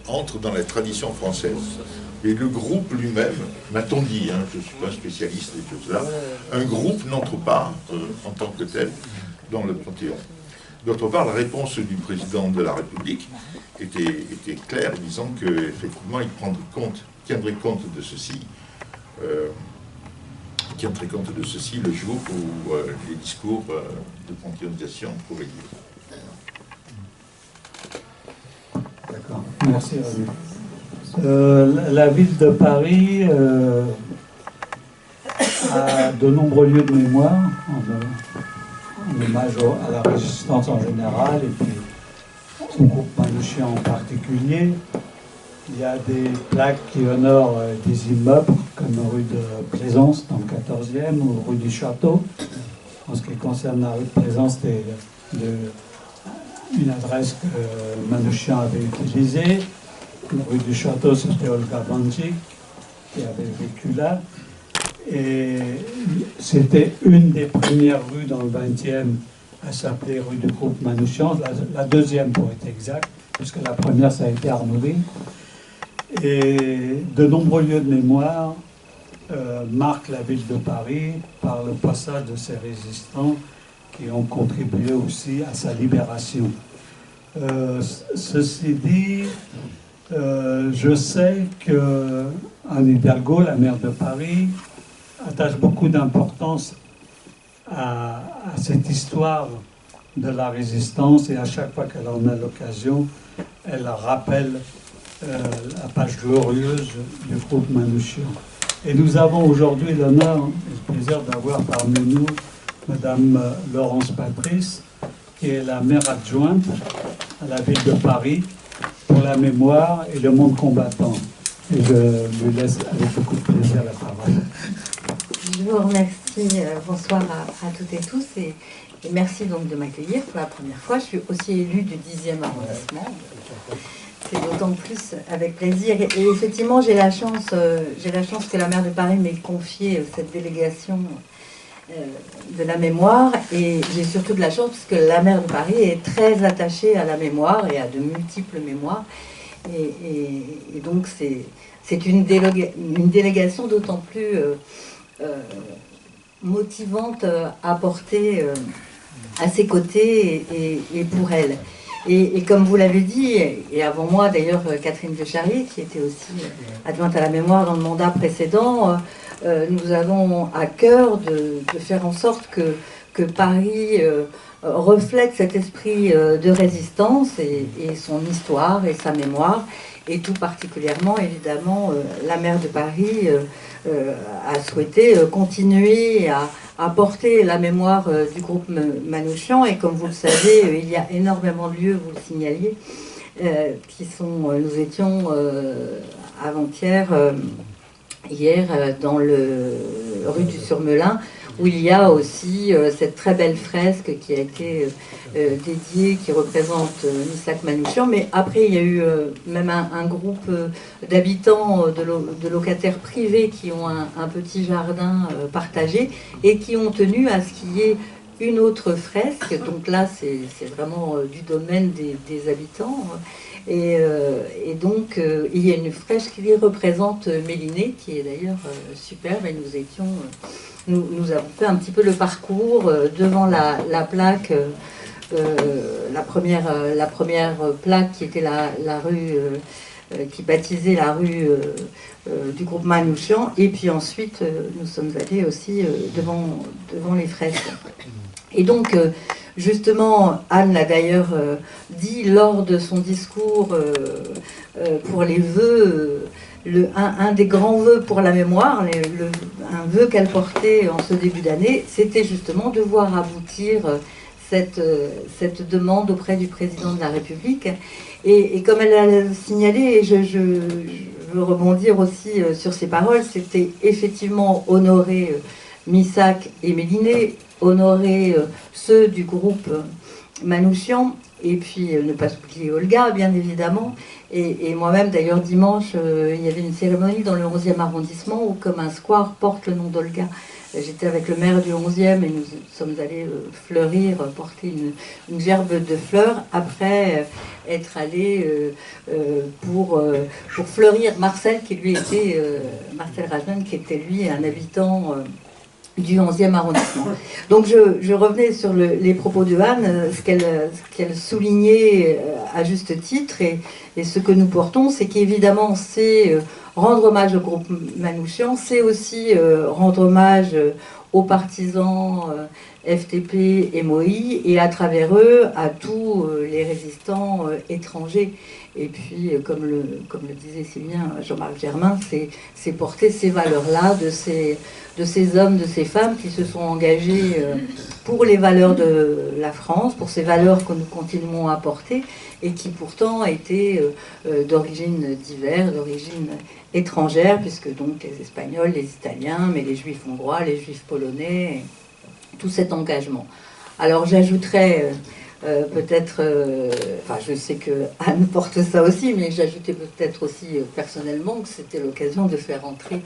entrent dans la tradition française. Et le groupe lui-même, m'a-t-on dit, je ne suis pas spécialiste des choses-là, un groupe n'entre pas, en tant que tel, dans le Panthéon. D'autre part, la réponse du président de la République était claire, disant qu'effectivement, il tiendrait compte de ceci le jour où les discours de panthéonisation pourraient lieu. D'accord, merci René. La ville de Paris a de nombreux lieux de mémoire en hommage à la résistance en général et puis au groupe Manouchian en particulier. Il y a des plaques qui honorent des immeubles comme rue de Plaisance dans le 14e ou rue du Château. En ce qui concerne la rue de Plaisance, c'était une adresse que Manouchian avait utilisée. La rue du Château, c'était Olga Bandzik qui avait vécu là. Et c'était une des premières rues dans le 20e à s'appeler rue du groupe Manouchian, la deuxième pour être exact, puisque la première, ça a été Arnouville. Et de nombreux lieux de mémoire marquent la ville de Paris par le passage de ces résistants qui ont contribué aussi à sa libération. Ceci dit, je sais qu'Anne Hidalgo, la maire de Paris, attache beaucoup d'importance à cette histoire de la résistance et à chaque fois qu'elle en a l'occasion, elle rappelle la page glorieuse du groupe Manouchian. Et nous avons aujourd'hui l'honneur et le plaisir d'avoir parmi nous Madame Laurence Patrice, qui est la maire adjointe à la ville de Paris pour la mémoire et le monde combattant. Et je lui laisse avec beaucoup de plaisir la parole. Je vous remercie, bonsoir à toutes et tous, et merci donc de m'accueillir pour la première fois. Je suis aussi élue du 10e arrondissement. C'est d'autant plus avec plaisir. Et effectivement, j'ai la chance que la maire de Paris m'ait confié cette délégation de la mémoire. Et j'ai surtout de la chance parce que la maire de Paris est très attachée à la mémoire et à de multiples mémoires. Et donc, c'est une délégation d'autant plus motivante à porter à ses côtés et pour elle. Et comme vous l'avez dit, et avant moi d'ailleurs Catherine de Charrier, qui était aussi adjointe à la mémoire dans le mandat précédent, nous avons à cœur de faire en sorte que Paris reflète cet esprit de résistance et son histoire et sa mémoire, et tout particulièrement évidemment la maire de Paris a souhaité continuer à porter la mémoire du groupe Manouchian. Et comme vous le savez, il y a énormément de lieux, vous le signaliez, nous étions avant-hier, hier, dans le rue du Surmelin, où il y a aussi cette très belle fresque qui a été dédiée, qui représente Missak Manouchian. Mais après, il y a eu même un groupe d'habitants, de locataires privés qui ont un petit jardin partagé et qui ont tenu à ce qu'il y ait une autre fresque. Donc là, c'est vraiment du domaine des habitants. Et donc, il y a une fresque qui représente Méliné, qui est d'ailleurs superbe. Et nous avons fait un petit peu le parcours devant la plaque, la première plaque qui était la rue, qui baptisait la rue du groupe Manouchian. Et puis ensuite, nous sommes allés aussi devant les fresques. Et donc, justement, Anne l'a d'ailleurs dit lors de son discours pour les vœux, un des grands vœux pour la mémoire, un vœu qu'elle portait en ce début d'année, c'était justement de voir aboutir cette demande auprès du président de la République. Et comme elle l'a signalé, et je veux rebondir aussi sur ses paroles, c'était effectivement honorer Missak et Méliné, honorer ceux du groupe Manouchian, et puis ne pas oublier Olga, bien évidemment. Et moi-même, d'ailleurs, dimanche, il y avait une cérémonie dans le 11e arrondissement où, comme un square porte le nom d'Olga, j'étais avec le maire du 11e et nous sommes allés porter une gerbe de fleurs après être allés pour fleurir Marcel, Marcel Rajman, qui était lui un habitant du 11e arrondissement. Donc je revenais sur les propos de Anne, ce qu'elle soulignait à juste titre, et ce que nous portons, c'est qu'évidemment c'est rendre hommage au groupe Manouchian, c'est aussi rendre hommage aux partisans FTP et MOI, et à travers eux à tous les résistants étrangers. Et puis, comme le disait si bien Jean-Marc Germain, c'est porter ces valeurs-là de ces hommes, de ces femmes qui se sont engagés pour les valeurs de la France, pour ces valeurs que nous continuons à porter, et qui pourtant étaient d'origine diverse, d'origine étrangère, puisque donc les Espagnols, les Italiens, mais les Juifs hongrois, les Juifs polonais, tout cet engagement. Alors j'ajouterais peut-être, je sais que Anne porte ça aussi, mais j'ajoutais peut-être aussi personnellement que c'était l'occasion de faire entrer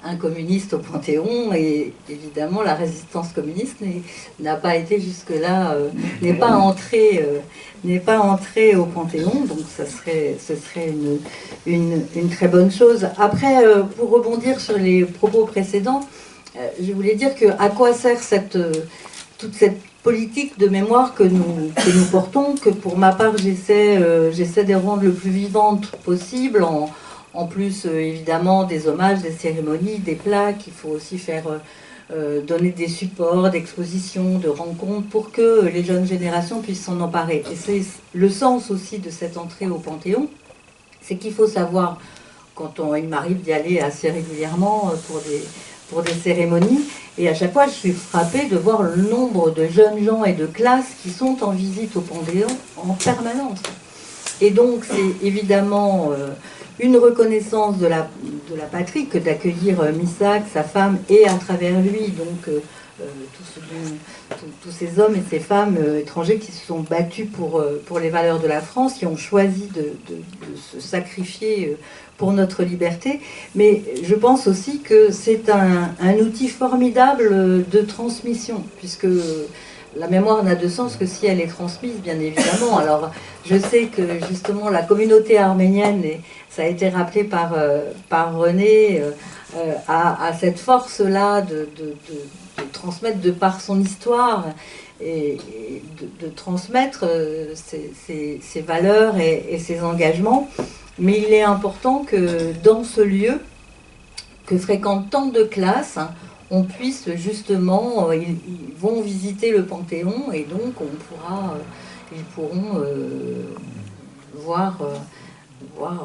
un communiste au Panthéon, et évidemment la résistance communiste n'a pas été jusque-là, n'est pas entrée au Panthéon, donc ce serait une très bonne chose. Après, pour rebondir sur les propos précédents, je voulais dire à quoi sert toute cette politique de mémoire que nous portons, que pour ma part j'essaie de rendre le plus vivante possible, en plus évidemment des hommages, des cérémonies, des plaques. Il faut aussi faire donner des supports, d'expositions, de rencontres pour que les jeunes générations puissent s'en emparer. Et c'est le sens aussi de cette entrée au Panthéon, c'est qu'il faut savoir, il m'arrive d'y aller assez régulièrement pour des cérémonies, et à chaque fois je suis frappée de voir le nombre de jeunes gens et de classes qui sont en visite au Panthéon en permanence. Et donc c'est évidemment une reconnaissance de la patrie que d'accueillir Missak, sa femme, et à travers lui donc tous ces hommes et ces femmes étrangers qui se sont battus pour les valeurs de la France, qui ont choisi de se sacrifier pour notre liberté. Mais je pense aussi que c'est un outil formidable de transmission, puisque la mémoire n'a de sens que si elle est transmise, bien évidemment. Alors, je sais que justement la communauté arménienne, et ça a été rappelé par René, a cette force-là de transmettre de par son histoire et de transmettre ses valeurs et ses engagements. Mais il est important que dans ce lieu, que fréquentent tant de classes, on puisse justement, ils vont visiter le Panthéon, et donc ils pourront voir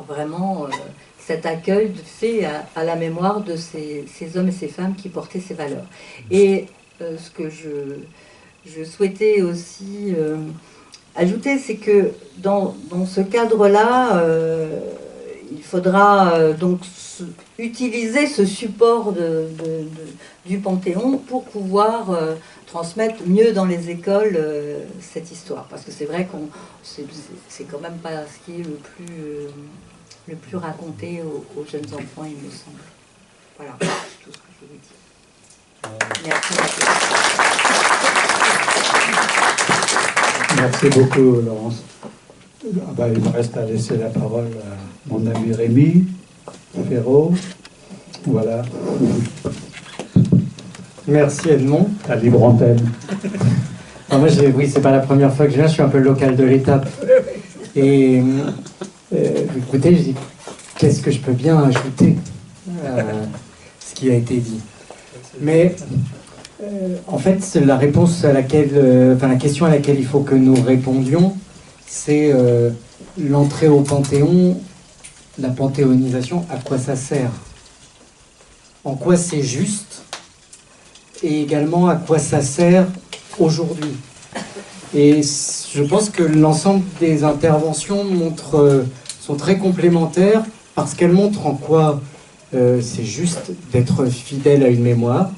vraiment cet accueil fait à la mémoire de ces hommes et ces femmes qui portaient ces valeurs. Et ce que je souhaitais aussi ajouter, c'est que dans ce cadre-là, il faudra donc utiliser ce support du Panthéon pour pouvoir transmettre mieux dans les écoles cette histoire. Parce que c'est vrai que c'est quand même pas ce qui est le plus raconté aux jeunes enfants, il me semble. Voilà, c'est tout ce que je voulais dire. Merci. Merci beaucoup, Laurence. Il me reste à laisser la parole à mon ami Rémi Ferraud. Voilà. Merci Edmond. La libre antenne. Alors moi, oui, c'est pas la première fois que je viens, je suis un peu le local de l'étape. Et écoutez, je dis, qu'est-ce que je peux bien ajouter à ce qui a été dit. Mais en fait, la réponse à laquelle, la question à laquelle il faut que nous répondions, c'est l'entrée au Panthéon, la panthéonisation, à quoi ça sert? En quoi c'est juste? Et également à quoi ça sert aujourd'hui? Et je pense que l'ensemble des interventions sont très complémentaires parce qu'elles montrent en quoi c'est juste d'être fidèle à une mémoire,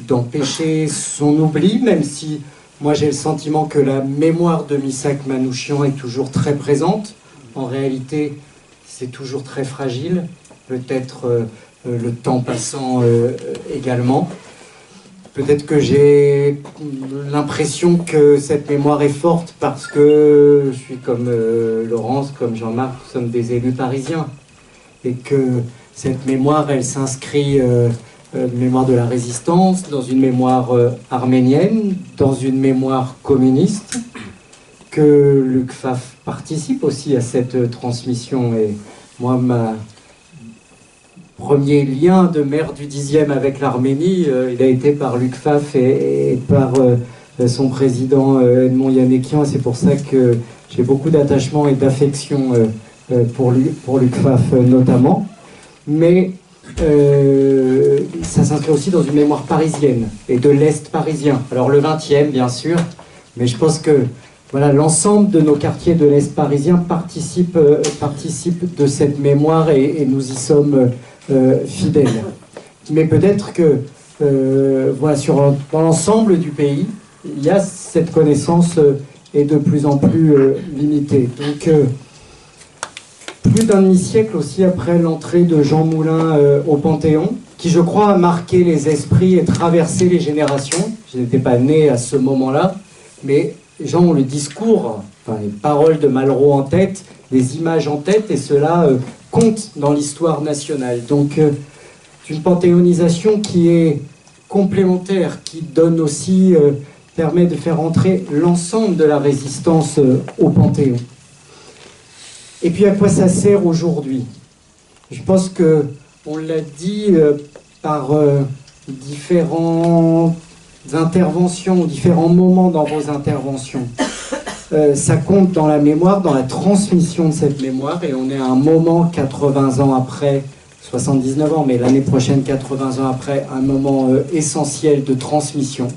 d'empêcher son oubli, même si moi j'ai le sentiment que la mémoire de Missak Manouchian est toujours très présente. En réalité, c'est toujours très fragile, peut-être le temps passant également. Peut-être que j'ai l'impression que cette mémoire est forte parce que je suis comme Laurence, comme Jean-Marc, nous sommes des élus parisiens. Et que cette mémoire, elle s'inscrit, mémoire de la résistance, dans une mémoire arménienne, dans une mémoire communiste, que l'UCFAF participe aussi à cette transmission. Et moi, premier lien de maire du 10e avec l'Arménie, il a été par l'UCFAF et par son président Edmond Yannékian. C'est pour ça que j'ai beaucoup d'attachement et d'affection pour l'UCFAF notamment. Mais ça s'inscrit aussi dans une mémoire parisienne et de l'Est parisien. Alors le 20e, bien sûr, mais je pense que voilà, l'ensemble de nos quartiers de l'Est parisien participent de cette mémoire et nous y sommes fidèles. Mais peut-être que voilà, dans l'ensemble du pays, il y a cette connaissance est de plus en plus limitée. Donc, plus d'un demi-siècle aussi après l'entrée de Jean Moulin au Panthéon, qui je crois a marqué les esprits et traversé les générations. Je n'étais pas né à ce moment-là, mais les gens ont le discours, les paroles de Malraux en tête, les images en tête, et cela compte dans l'histoire nationale. Donc, une panthéonisation qui est complémentaire, qui donne aussi, permet de faire entrer l'ensemble de la résistance au Panthéon. Et puis, à quoi ça sert aujourd'hui? Je pense qu'on l'a dit par différentes interventions, différents moments dans vos interventions. Ça compte dans la mémoire, dans la transmission de cette mémoire, et on est à un moment, 80 ans après, 79 ans, mais l'année prochaine, 80 ans après, un moment essentiel de transmission.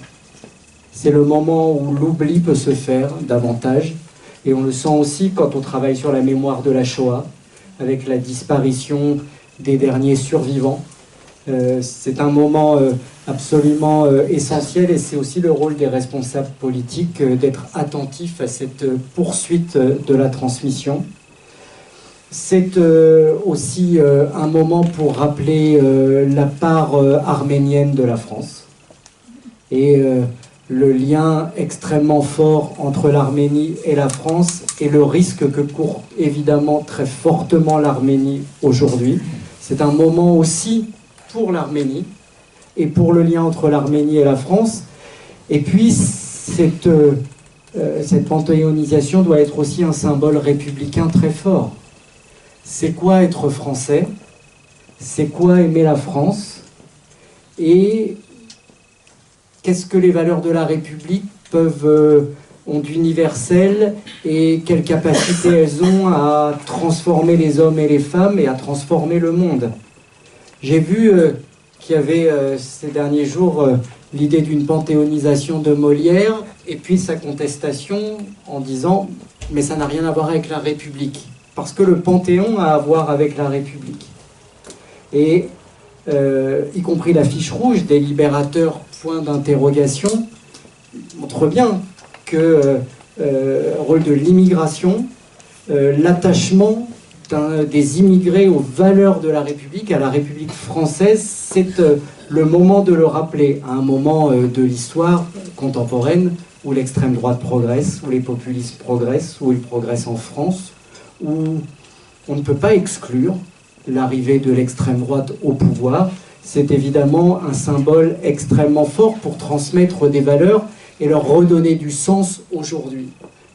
C'est le moment où l'oubli peut se faire davantage, et on le sent aussi quand on travaille sur la mémoire de la Shoah, avec la disparition des derniers survivants. C'est un moment absolument essentiel, et c'est aussi le rôle des responsables politiques d'être attentifs à cette poursuite de la transmission. C'est aussi un moment pour rappeler la part arménienne de la France et le lien extrêmement fort entre l'Arménie et la France et le risque que court évidemment très fortement l'Arménie aujourd'hui. C'est un moment aussi pour l'Arménie et pour le lien entre l'Arménie et la France. Et puis, cette panthéonisation doit être aussi un symbole républicain très fort. C'est quoi être français? C'est quoi aimer la France? Et qu'est-ce que les valeurs de la République peuvent ont d'universel et quelle capacité elles ont à transformer les hommes et les femmes et à transformer le monde. J'ai vu qu'il y avait ces derniers jours l'idée d'une panthéonisation de Molière et puis sa contestation en disant « mais ça n'a rien à voir avec la République ». Parce que le Panthéon a à voir avec la République. Et y compris la fiche rouge des libérateurs, point d'interrogation, montre bien que rôle de l'immigration, l'attachement des immigrés aux valeurs de la République, à la République française, c'est le moment de le rappeler, à un moment de l'histoire contemporaine où l'extrême droite progresse, où les populistes progressent, où ils progressent en France, où on ne peut pas exclure l'arrivée de l'extrême droite au pouvoir. C'est évidemment un symbole extrêmement fort pour transmettre des valeurs et leur redonner du sens aujourd'hui.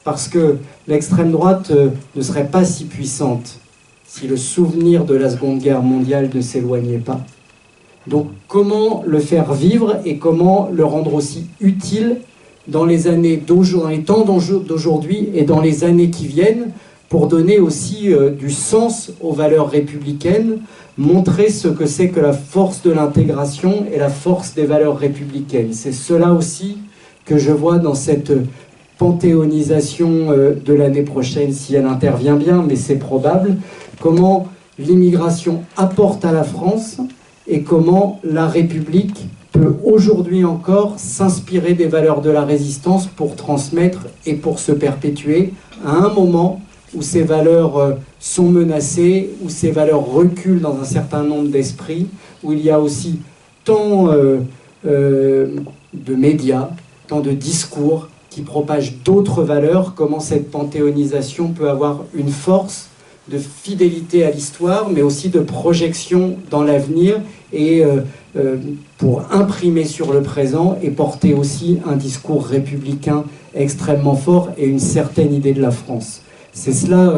Parce que l'extrême droite ne serait pas si puissante si le souvenir de la Seconde Guerre mondiale ne s'éloignait pas. Donc comment le faire vivre et comment le rendre aussi utile dans les temps d'aujourd'hui et dans les années qui viennent, pour donner aussi du sens aux valeurs républicaines, montrer ce que c'est que la force de l'intégration et la force des valeurs républicaines. C'est cela aussi que je vois dans cette panthéonisation de l'année prochaine, si elle intervient bien, mais c'est probable, comment l'immigration apporte à la France et comment la République peut aujourd'hui encore s'inspirer des valeurs de la résistance pour transmettre et pour se perpétuer à un moment où ces valeurs sont menacées, où ces valeurs reculent dans un certain nombre d'esprits, où il y a aussi tant de médias, tant de discours qui propagent d'autres valeurs, comment cette panthéonisation peut avoir une force de fidélité à l'histoire, mais aussi de projection dans l'avenir, et pour imprimer sur le présent et porter aussi un discours républicain extrêmement fort et une certaine idée de la France. C'est cela,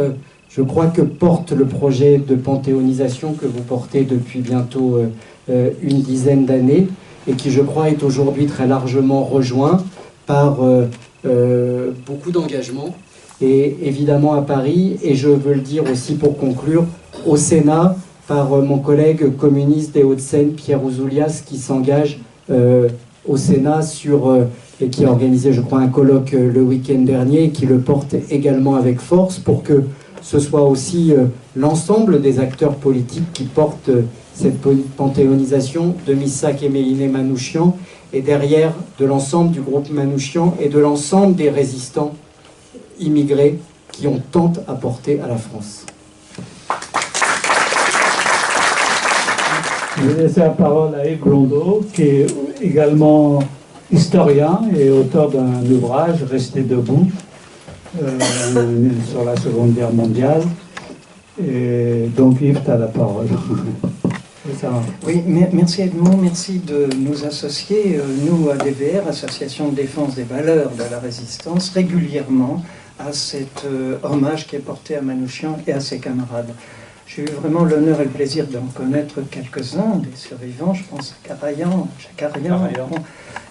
je crois, que porte le projet de panthéonisation que vous portez depuis bientôt une dizaine d'années et qui, je crois, est aujourd'hui très largement rejoint par beaucoup d'engagement, et évidemment à Paris, et je veux le dire aussi pour conclure, au Sénat, par mon collègue communiste des Hauts-de-Seine, Pierre Ouzoulias, qui s'engage au Sénat et qui a organisé, je crois, un colloque le week-end dernier, et qui le porte également avec force pour que ce soit aussi l'ensemble des acteurs politiques qui portent cette panthéonisation de Missak et Méliné Manouchian, et derrière de l'ensemble du groupe Manouchian et de l'ensemble des résistants immigrés qui ont tant apporté à la France. Je vais laisser la parole à Yves Blondeau, qui est également historien et auteur d'un ouvrage, Rester debout, sur la Seconde Guerre mondiale. Et donc Yves, tu as la parole. Oui, merci Edmond, merci de nous associer, nous, ADVR, Association de défense des valeurs de la résistance, régulièrement à cet hommage qui est porté à Manouchian et à ses camarades. J'ai eu vraiment l'honneur et le plaisir d'en connaître quelques-uns des survivants, je pense à Karajan, Chakarian,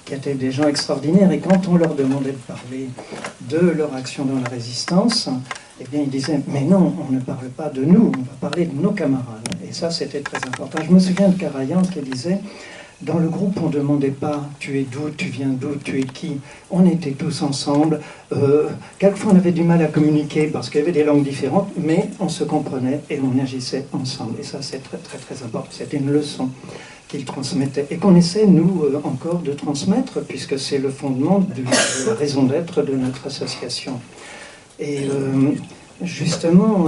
qui étaient des gens extraordinaires, et quand on leur demandait de parler de leur action dans la résistance, eh bien, ils disaient « mais non, on ne parle pas de nous, on va parler de nos camarades ». Et ça, c'était très important. Je me souviens de Karajan qui disait « dans le groupe, on ne demandait pas « tu es d'où, tu viens d'où, tu es qui ?» On était tous ensemble. Quelquefois, on avait du mal à communiquer parce qu'il y avait des langues différentes, mais on se comprenait et on agissait ensemble. Et ça, c'est très, très, très important. C'était une leçon qu'il transmettait et qu'on essaie, nous, encore de transmettre, puisque c'est le fondement de la raison d'être de notre association. Et justement,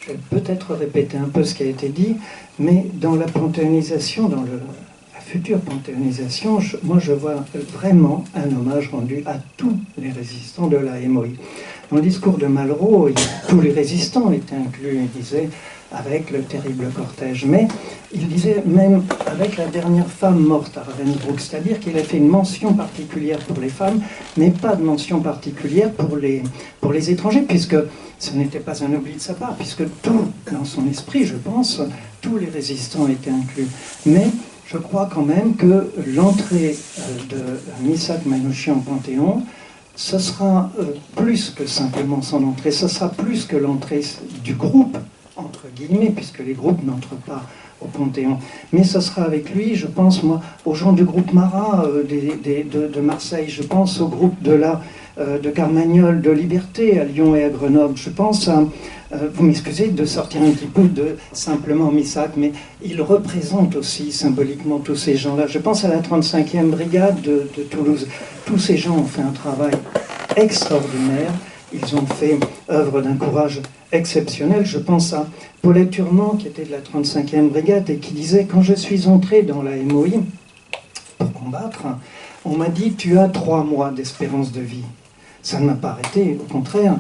je vais peut-être répéter un peu ce qui a été dit, mais dans la panthéonisation, dans la future panthéonisation, moi je vois vraiment un hommage rendu à tous les résistants de la MOI. Dans le discours de Malraux, tous les résistants étaient inclus, il disait, avec le terrible cortège. Mais il disait même avec la dernière femme morte à Ravensbrück, c'est-à-dire qu'il a fait une mention particulière pour les femmes, mais pas de mention particulière pour les étrangers, puisque ce n'était pas un oubli de sa part, puisque tout, dans son esprit, je pense, tous les résistants étaient inclus. Mais je crois quand même que l'entrée de Missak Manouchian au Panthéon, ce sera plus que simplement son entrée, ce sera plus que l'entrée du groupe, entre guillemets, puisque les groupes n'entrent pas au Panthéon. Mais ce sera avec lui, je pense, moi, aux gens du groupe Marat de Marseille, je pense au groupe de Carmagnole, de Liberté à Lyon et à Grenoble, je pense à... vous m'excusez de sortir un petit peu de simplement Missak, mais il représente aussi symboliquement tous ces gens-là. Je pense à la 35e brigade de Toulouse. Tous ces gens ont fait un travail extraordinaire. Ils ont fait œuvre d'un courage exceptionnel. Je pense à Paulette Turman, qui était de la 35e brigade, et qui disait « Quand je suis entré dans la MOI pour combattre, on m'a dit « Tu as 3 mois d'espérance de vie ». Ça ne m'a pas arrêté, au contraire.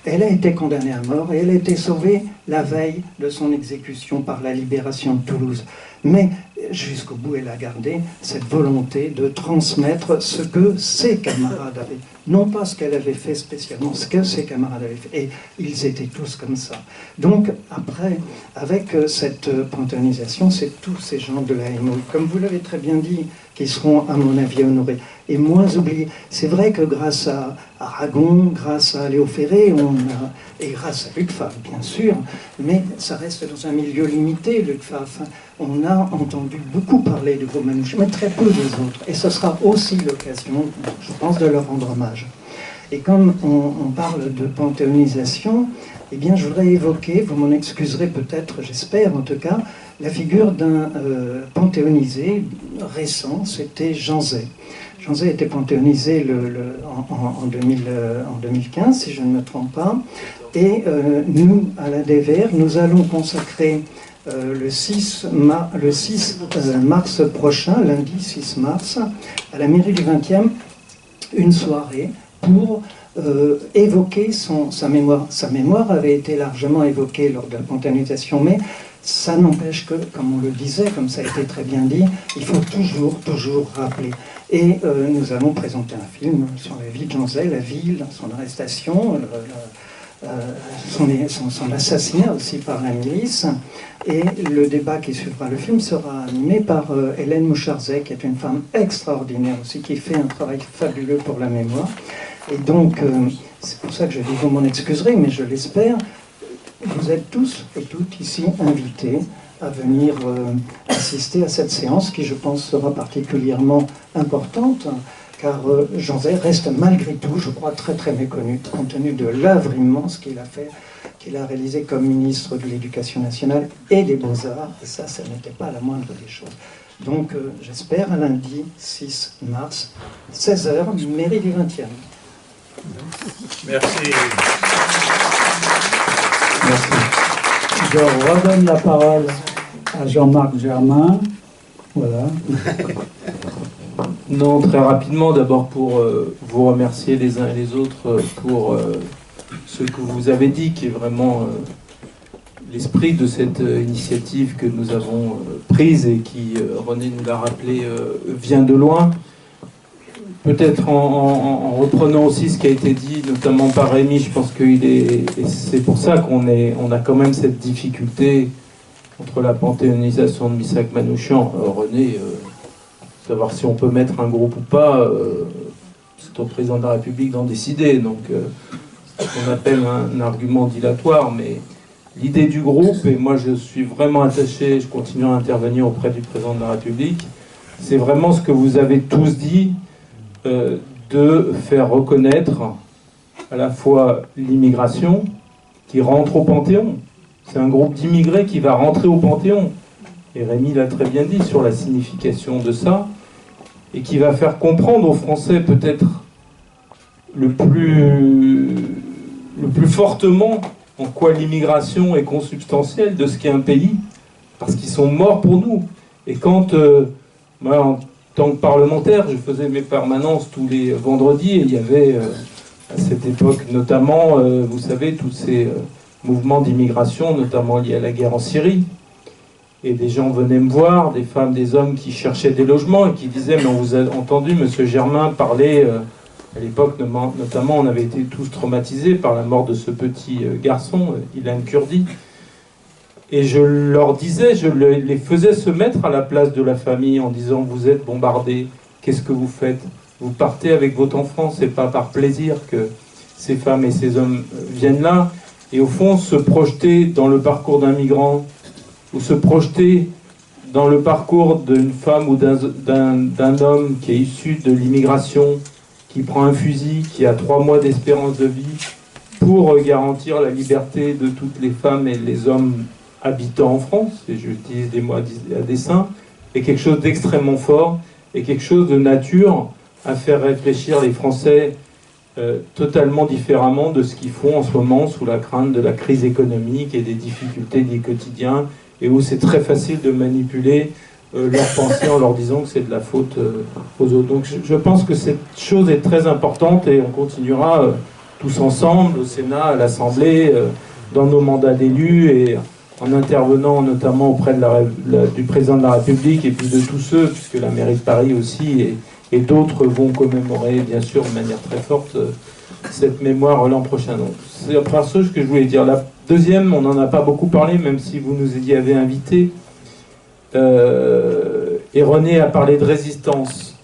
Elle a été condamnée à mort et elle a été sauvée la veille de son exécution par la libération de Toulouse. Mais jusqu'au bout, elle a gardé cette volonté de transmettre ce que ses camarades avaient. Non pas ce qu'elle avait fait spécialement, ce que ses camarades avaient fait. Et ils étaient tous comme ça. Donc après, avec cette panthéonisation, c'est tous ces gens de la MOI, comme vous l'avez très bien dit, qui seront, à mon avis, honorés et moins oubliés. C'est vrai que grâce à Aragon, grâce à Léo Ferré, et grâce à Luc Favre, bien sûr, mais ça reste dans un milieu limité, Luc Favre. On a entendu beaucoup parler du groupe Manouchian, mais très peu des autres. Et ce sera aussi l'occasion, je pense, de leur rendre hommage. Et comme on parle de panthéonisation, eh bien, je voudrais évoquer, vous m'en excuserez peut-être, j'espère en tout cas, la figure d'un panthéonisé récent, c'était Jean Zay. Jean Zay a été panthéonisé en 2015, si je ne me trompe pas. Et nous, à la DVR, nous allons consacrer le 6 mars prochain, lundi 6 mars, à la mairie du 20e, une soirée pour évoquer sa mémoire. Sa mémoire avait été largement évoquée lors de la panthéonisation, mais ça n'empêche que, comme on le disait, comme ça a été très bien dit, il faut toujours rappeler. Et nous allons présenter un film sur la vie de Jean Zay, la ville, son arrestation, son assassinat aussi par la milice. Et le débat qui suivra le film sera animé par Hélène Mouchard-Zay, qui est une femme extraordinaire aussi, qui fait un travail fabuleux pour la mémoire. Et donc, c'est pour ça que je dis, vous m'en excuserez, mais je l'espère, vous êtes tous et toutes ici invités à venir assister à cette séance qui, je pense, sera particulièrement importante, car Jean Zay reste malgré tout, je crois, très très méconnu, compte tenu de l'œuvre immense qu'il a fait, qu'il a réalisé comme ministre de l'Éducation nationale et des Beaux-Arts, et ça n'était pas la moindre des choses. Donc, j'espère, à lundi 6 mars, 16h, mairie du 20e. Merci. Merci. Je redonne la parole à Jean-Marc Germain. Voilà. Non, très rapidement, d'abord pour vous remercier les uns et les autres pour ce que vous avez dit, qui est vraiment l'esprit de cette initiative que nous avons prise et qui, René nous l'a rappelé, vient de loin. Peut-être en reprenant aussi ce qui a été dit, notamment par Rémi, je pense et c'est pour ça qu'on a quand même cette difficulté entre la panthéonisation de Missak Manouchian. René, savoir si on peut mettre un groupe ou pas, c'est au président de la République d'en décider. Donc, ce qu'on appelle un argument dilatoire, mais l'idée du groupe, et moi je suis vraiment attaché, je continue à intervenir auprès du président de la République, c'est vraiment ce que vous avez tous dit, de faire reconnaître à la fois l'immigration qui rentre au Panthéon. C'est un groupe d'immigrés qui va rentrer au Panthéon. Et Rémi l'a très bien dit sur la signification de ça, et qui va faire comprendre aux Français peut-être le plus fortement en quoi l'immigration est consubstantielle de ce qu'est un pays, parce qu'ils sont morts pour nous. Et quand, moi, en tant que parlementaire, je faisais mes permanences tous les vendredis, et il y avait à cette époque notamment, vous savez, tous ces mouvements d'immigration, notamment liés à la guerre en Syrie. Et des gens venaient me voir, des femmes, des hommes qui cherchaient des logements et qui disaient « Mais on vous a entendu, monsieur Germain, parler... » À l'époque, notamment, on avait été tous traumatisés par la mort de ce petit garçon, Ilan Kurdi. je leur disais, je les faisais se mettre à la place de la famille en disant « Vous êtes bombardés, qu'est-ce que vous faites ? Vous partez avec votre enfant, c'est pas par plaisir que ces femmes et ces hommes viennent là. » Et au fond, se projeter dans le parcours d'un migrant, ou se projeter dans le parcours d'une femme ou d'un homme qui est issu de l'immigration, qui prend un fusil, qui a 3 mois d'espérance de vie, pour garantir la liberté de toutes les femmes et les hommes habitant en France, et j'utilise des mots à dessein, est quelque chose d'extrêmement fort, et quelque chose de nature à faire réfléchir les Français totalement différemment de ce qu'ils font en ce moment sous la crainte de la crise économique et des difficultés du quotidien, et où c'est très facile de manipuler leurs pensées en leur disant que c'est de la faute aux autres. Donc je pense que cette chose est très importante, et on continuera tous ensemble, au Sénat, à l'Assemblée, dans nos mandats d'élus, et en intervenant notamment auprès du président de la République, et puis de tous ceux, puisque la mairie de Paris aussi, et d'autres vont commémorer, bien sûr, de manière très forte, cette mémoire l'an prochain. Donc, c'est la première chose que je voulais dire. La deuxième, on n'en a pas beaucoup parlé, même si vous nous y avez invités. Et René a parlé de résistance,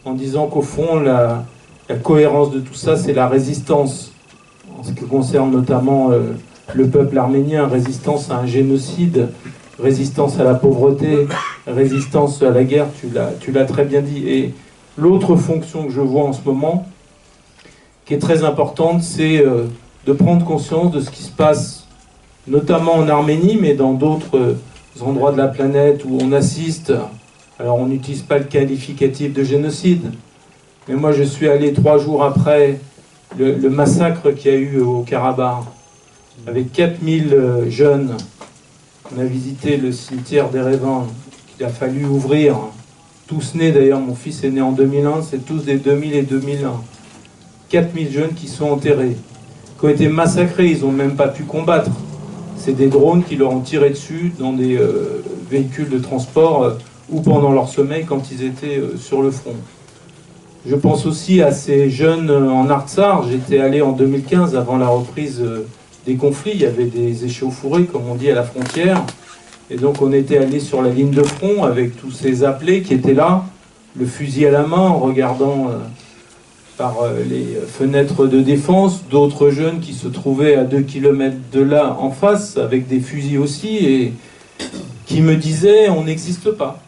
en disant qu'au fond, la cohérence de tout ça, c'est la résistance, en ce qui concerne notamment le peuple arménien, résistance à un génocide, résistance à la pauvreté, résistance à la guerre, tu l'as très bien dit. Et l'autre fonction que je vois en ce moment, qui est très importante, c'est de prendre conscience de ce qui se passe, notamment en Arménie, mais dans d'autres endroits de la planète où on assiste. Alors on n'utilise pas le qualificatif de génocide, mais moi je suis allé 3 jours après le massacre qu'il y a eu au Karabakh, avec 4000 jeunes. On a visité le cimetière d'Erevan, qu'il a fallu ouvrir. Tous nés d'ailleurs, mon fils est né en 2001, c'est tous des 2000 et 2001. 4000 jeunes qui sont enterrés, qui ont été massacrés, ils n'ont même pas pu combattre. C'est des drones qui leur ont tiré dessus dans des véhicules de transport ou pendant leur sommeil quand ils étaient sur le front. Je pense aussi à ces jeunes en Artsakh. J'étais allé en 2015, avant la reprise des conflits. Il y avait des échauffourées, comme on dit, à la frontière. Et donc on était allé sur la ligne de front avec tous ces appelés qui étaient là, le fusil à la main, en regardant par les fenêtres de défense, d'autres jeunes qui se trouvaient à 2 km de là, en face, avec des fusils aussi, et qui me disaient « on n'existe pas.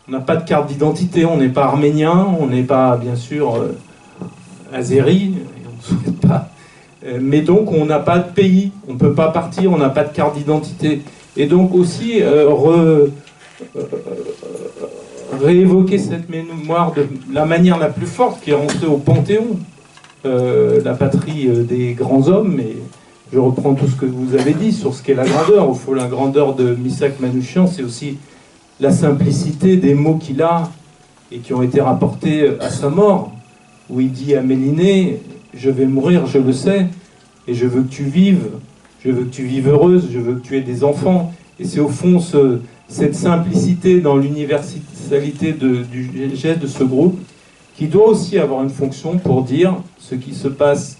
On n'a pas de carte d'identité, on n'est pas arménien, on n'est pas, bien sûr, azéri, on ne souhaite pas. Mais donc on n'a pas de pays, on ne peut pas partir, on n'a pas de carte d'identité. » Et donc aussi réévoquer cette mémoire de la manière la plus forte qui est rentrée au Panthéon, la patrie des grands hommes, et je reprends tout ce que vous avez dit sur ce qu'est la grandeur. Au fond, la grandeur de Missak Manouchian, c'est aussi la simplicité des mots qu'il a et qui ont été rapportés à sa mort, où il dit à Mélinée « Je vais mourir, je le sais, et je veux que tu vives, je veux que tu vives heureuse, je veux que tu aies des enfants. » Et c'est au fond cette simplicité dans l'universalité du geste de ce groupe qui doit aussi avoir une fonction pour dire ce qui se passe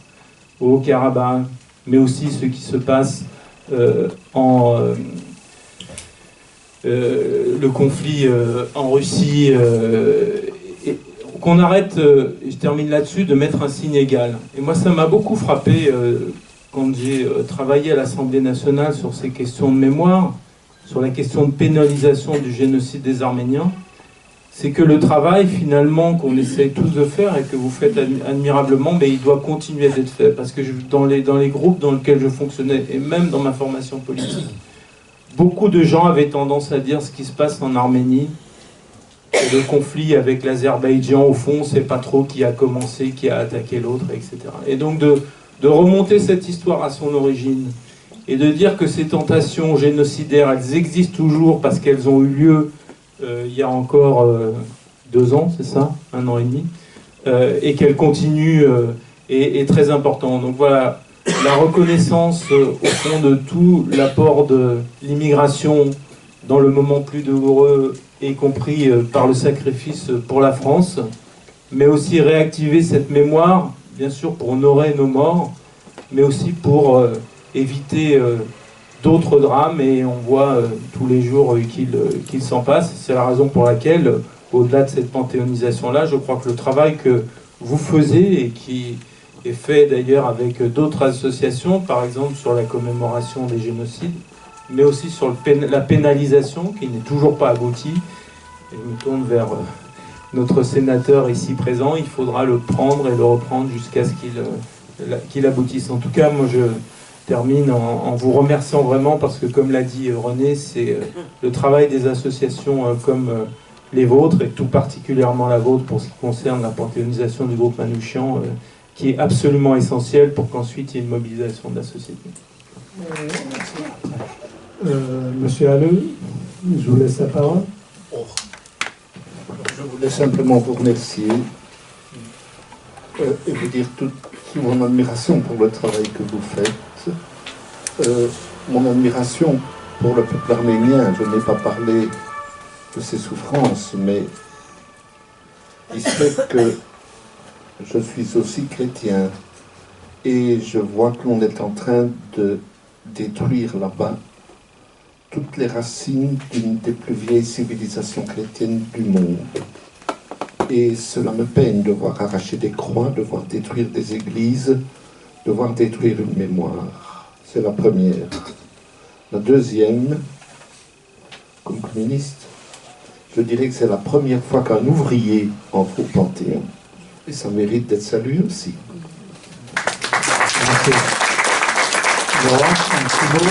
au Haut-Karabakh, mais aussi ce qui se passe le conflit en Russie. Qu'on arrête, et je termine là-dessus, de mettre un signe égal. Et moi, ça m'a beaucoup frappé quand j'ai travaillé à l'Assemblée nationale sur ces questions de mémoire, sur la question de pénalisation du génocide des Arméniens, c'est que le travail, finalement, qu'on essaye tous de faire et que vous faites admirablement, mais il doit continuer d'être fait. Parce que dans les groupes dans lesquels je fonctionnais, et même dans ma formation politique, beaucoup de gens avaient tendance à dire ce qui se passe en Arménie, le conflit avec l'Azerbaïdjan, au fond, c'est pas trop qui a commencé, qui a attaqué l'autre, etc. Et donc de remonter cette histoire à son origine, et de dire que ces tentations génocidaires, elles existent toujours parce qu'elles ont eu lieu il y a encore 2 ans, c'est ça, 1 an et demi, et qu'elles continuent est très important. Donc voilà, la reconnaissance au fond de tout l'apport de l'immigration dans le moment plus douloureux, y compris par le sacrifice pour la France, mais aussi réactiver cette mémoire, bien sûr pour honorer nos morts, mais aussi pour éviter d'autres drames et on voit tous les jours qu'il s'en passe. C'est la raison pour laquelle, au-delà de cette panthéonisation-là, je crois que le travail que vous faisiez et qui est fait d'ailleurs avec d'autres associations, par exemple sur la commémoration des génocides, mais aussi sur la pénalisation qui n'est toujours pas aboutie. Et je me tourne vers notre sénateur ici présent, il faudra le prendre et le reprendre jusqu'à ce qu'il aboutisse. En tout cas, moi je termine en vous remerciant vraiment parce que, comme l'a dit René, c'est le travail des associations comme les vôtres, et tout particulièrement la vôtre pour ce qui concerne la panthéonisation du groupe Manouchian, qui est absolument essentiel pour qu'ensuite il y ait une mobilisation de la société. Monsieur Halleux, je vous laisse la parole. Je voulais simplement vous remercier et vous dire toute mon admiration pour le travail que vous faites. Mon admiration pour le peuple arménien. Je n'ai pas parlé de ses souffrances, mais il se fait que je suis aussi chrétien et je vois que l'on est en train de détruire là-bas toutes les racines d'une des plus vieilles civilisations chrétiennes du monde. Et cela me peine de voir arracher des croix, de voir détruire des églises, de voir détruire une mémoire. C'est la première. La deuxième, comme communiste, je dirais que c'est la première fois qu'un ouvrier entre au Panthéon. Et ça mérite d'être salué aussi. Merci. Laurent, un petit mot.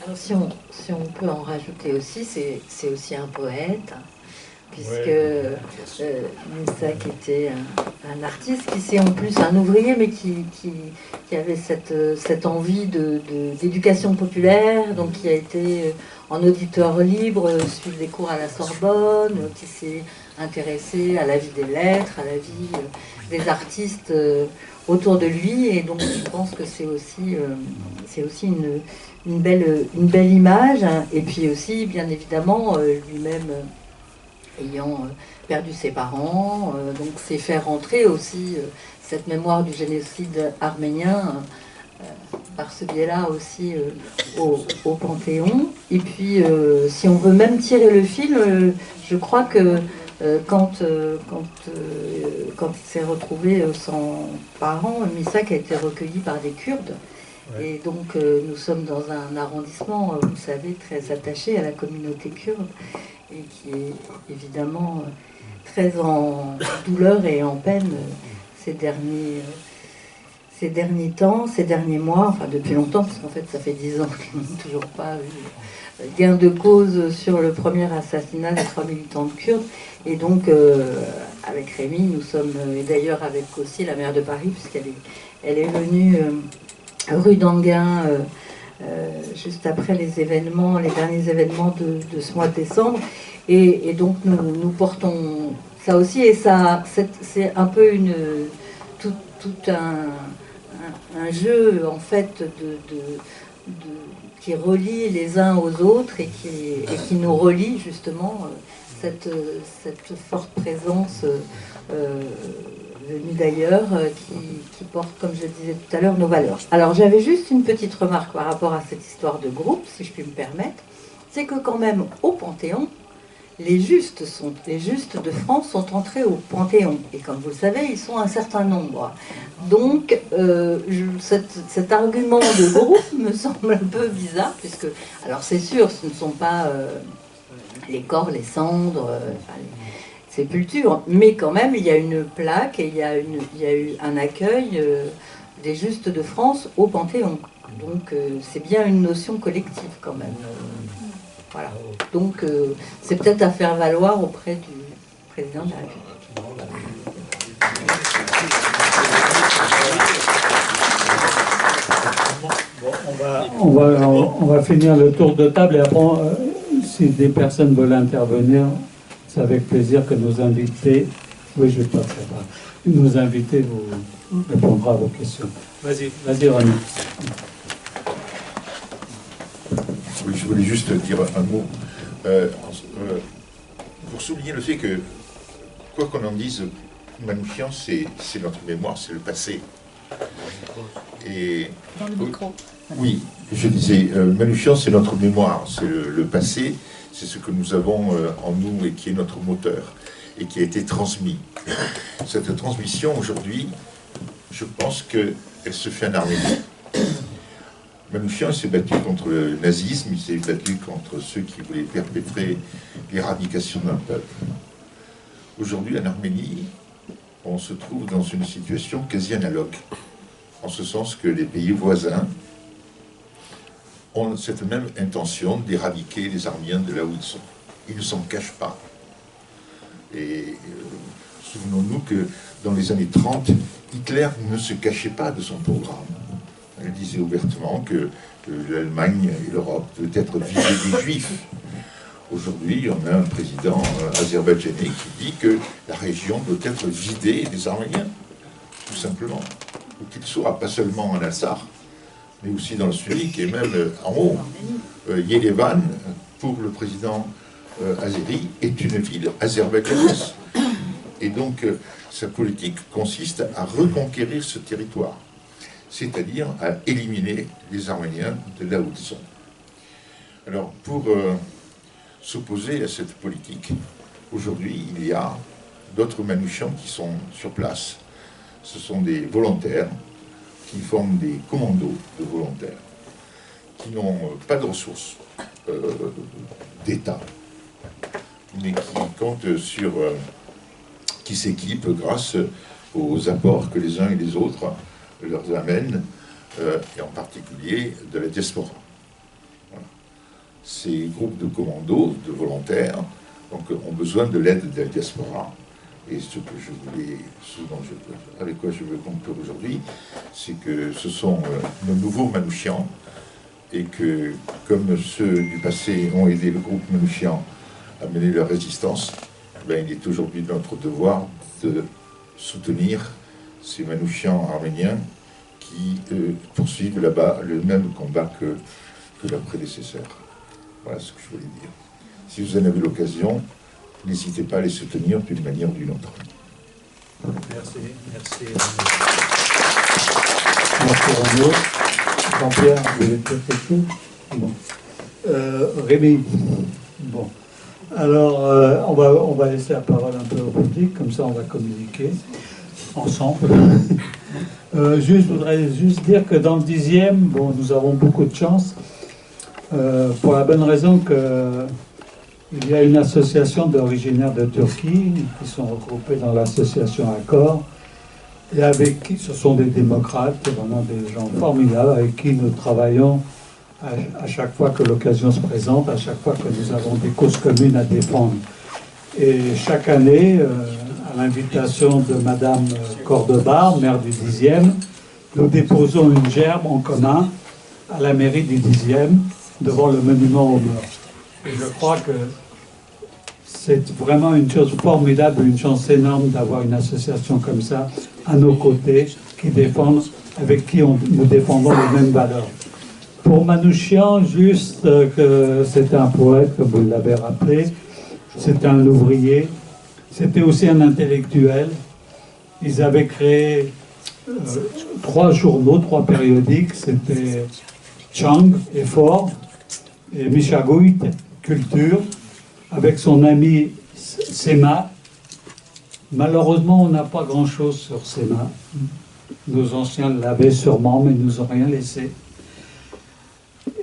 Alors si on peut en rajouter aussi, c'est aussi un poète, puisque Missak était un artiste qui c'est en plus un ouvrier, mais qui avait cette envie d'éducation populaire, donc qui a été en auditeur libre, suivre des cours à la Sorbonne, qui s'est intéressé à la vie des lettres, à la vie des artistes autour de lui, et donc je pense que c'est aussi une belle image, hein. Et puis aussi, bien évidemment, lui-même ayant perdu ses parents, donc c'est faire rentrer aussi cette mémoire du génocide arménien par ce biais-là aussi au Panthéon. Et puis, si on veut même tirer le fil, je crois que quand il s'est retrouvé sans parents, Missak a été recueilli par des Kurdes. Et donc nous sommes dans un arrondissement, vous savez, très attaché à la communauté kurde et qui est évidemment très en douleur et en peine ces derniers temps, ces derniers mois, enfin depuis longtemps, parce qu'en fait ça fait 10 ans qu'ils n'ont toujours pas eu gain de cause sur le premier assassinat des 3 militantes kurdes. Et donc avec Rémi, nous sommes, et d'ailleurs avec aussi la maire de Paris, puisqu'elle est venue rue d'Anguin, juste après les derniers événements de ce mois de décembre. Et donc nous portons ça aussi, et ça c'est un peu tout un jeu en fait qui relie les uns aux autres et qui nous relie justement cette forte présence venue d'ailleurs, qui porte, comme je le disais tout à l'heure, nos valeurs. Alors j'avais juste une petite remarque par rapport à cette histoire de groupe, si je puis me permettre, c'est que quand même au Panthéon, les justes de France sont entrés au Panthéon. Et comme vous le savez, ils sont un certain nombre. Donc cet argument de groupe me semble un peu bizarre, puisque, alors c'est sûr, ce ne sont pas les corps, les cendres, les sépultures, mais quand même il y a une plaque et il y a eu un accueil des justes de France au Panthéon. Donc c'est bien une notion collective quand même. Voilà. Donc c'est peut-être à faire valoir auprès du président de la République. Bon, on va finir le tour de table et après, si des personnes veulent intervenir, c'est avec plaisir que nos invités, oui, je vais pas faire ça. Nos invités vous répondra à vos questions. Vas-y, René. Oui, je voulais juste dire un mot pour souligner le fait que, quoi qu'on en dise, Manouchian, c'est notre mémoire, c'est le passé. Et, Dans le micro. Oui, je disais, Manouchian, c'est notre mémoire, c'est le passé, c'est ce que nous avons en nous et qui est notre moteur, et qui a été transmis. Cette transmission, aujourd'hui, je pense qu'elle se fait en Arménie. Manouchian s'est battu contre le nazisme, il s'est battu contre ceux qui voulaient perpétrer l'éradication d'un peuple. Aujourd'hui, en Arménie, on se trouve dans une situation quasi analogue, en ce sens que les pays voisins ont cette même intention d'éradiquer les Arméniens de là où ils sont. Ils ne s'en cachent pas. Et souvenons-nous que dans les années 30, Hitler ne se cachait pas de son programme. Il disait ouvertement que l'Allemagne et l'Europe devaient être vidées des Juifs. Aujourd'hui, on a un président azerbaïdjanais qui dit que la région doit être vidée des Arméniens, tout simplement. Où qu'ils soient, pas seulement en Assar, mais aussi dans le Surik et même en haut. Yerevan, pour le président azéri, est une ville azerbaïdjanaise. Et donc, sa politique consiste à reconquérir ce territoire, c'est-à-dire à éliminer les Arméniens de là où ils sont. Alors, pour s'opposer à cette politique, aujourd'hui, il y a d'autres Manouchians qui sont sur place. Ce sont des volontaires qui forment des commandos de volontaires, qui n'ont pas de ressources d'État, mais qui comptent sur... qui s'équipent grâce aux apports que les uns et les autres leur amènent, et en particulier de la diaspora. Voilà. Ces groupes de commandos, de volontaires, donc, ont besoin de l'aide de la diaspora. Et ce que je voulais, avec quoi je veux conclure aujourd'hui, c'est que ce sont nos nouveaux Manouchians, et que, comme ceux du passé ont aidé le groupe Manouchian à mener leur résistance, ben, il est aujourd'hui de notre devoir de soutenir ces Manouchians arméniens qui poursuivent là-bas le même combat que leurs prédécesseurs. Voilà ce que je voulais dire. Si vous en avez l'occasion, n'hésitez pas à les soutenir d'une manière ou d'une autre. Merci. Merci Renaud. Jean-Pierre, vous voulez dire quelque chose? Bon. Rémi. Bon. Alors, on va laisser la parole un peu au public, comme ça on va communiquer ensemble. Je voudrais juste dire que dans le 10e, bon, nous avons beaucoup de chance, pour la bonne raison que il y a une association d'originaires de Turquie qui sont regroupés dans l'association Accord, et avec qui, ce sont des démocrates, vraiment des gens formidables, avec qui nous travaillons à chaque fois que l'occasion se présente, à chaque fois que nous avons des causes communes à défendre. Et chaque année, à l'invitation de Madame Cordoba, maire du 10e, nous déposons une gerbe en commun à la mairie du 10e, devant le monument aux morts. Et je crois que c'est vraiment une chose formidable, une chance énorme d'avoir une association comme ça à nos côtés, qui défendent, avec qui nous défendons les mêmes valeurs. Pour Manouchian, juste que c'était un poète, comme vous l'avez rappelé, c'était un ouvrier, c'était aussi un intellectuel. Ils avaient créé 3 journaux, 3 périodiques, c'était Chang, Effort, et Michagout, Culture, avec son ami Sema. Malheureusement, on n'a pas grand-chose sur Sema. Nos anciens l'avaient sûrement, mais ils ne nous ont rien laissé.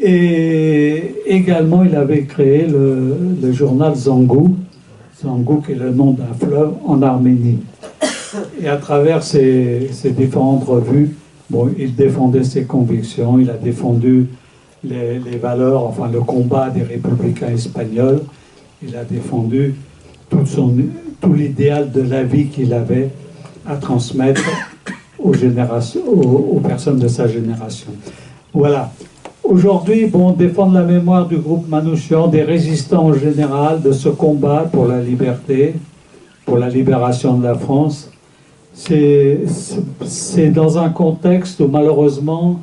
Et également, il avait créé le journal Zangou, Zangou qui est le nom d'un fleuve en Arménie. Et à travers ces différentes revues, bon, il défendait ses convictions, il a défendu les valeurs, enfin le combat des républicains espagnols, il a défendu tout l'idéal de la vie qu'il avait à transmettre aux personnes de sa génération. Voilà. Aujourd'hui, bon, défendre la mémoire du groupe Manouchian, des résistants en général, de ce combat pour la liberté, pour la libération de la France, c'est dans un contexte où malheureusement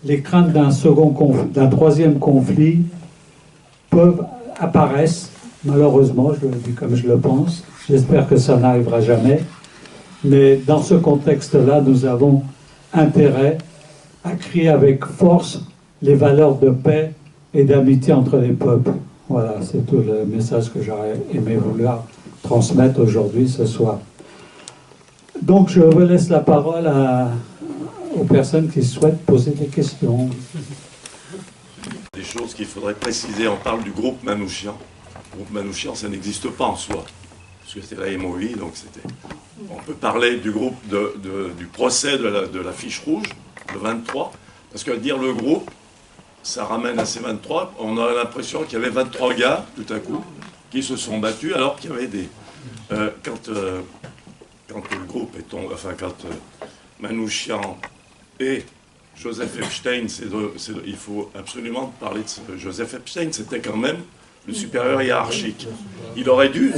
les craintes d'un troisième conflit apparaissent, malheureusement, je le dis comme je le pense, j'espère que ça n'arrivera jamais, mais dans ce contexte-là, nous avons intérêt à crier avec force les valeurs de paix et d'amitié entre les peuples. Voilà, c'est tout le message que j'aurais aimé vouloir transmettre aujourd'hui, ce soir. Donc je vous laisse la parole aux personnes qui souhaitent poser des questions. Des choses qu'il faudrait préciser, on parle du groupe Manouchian. Le groupe Manouchian, ça n'existe pas en soi, parce que c'était la MOI, donc c'était... On peut parler du groupe, du procès de la fiche rouge, le 23, parce que dire le groupe, ça ramène à ces 23, on a l'impression qu'il y avait 23 gars, tout à coup, qui se sont battus, alors qu'il y avait des... Quand le groupe est tombé, enfin quand Manouchian et Joseph Epstein, il faut absolument parler de Joseph Epstein, c'était quand même le supérieur hiérarchique. Il aurait pu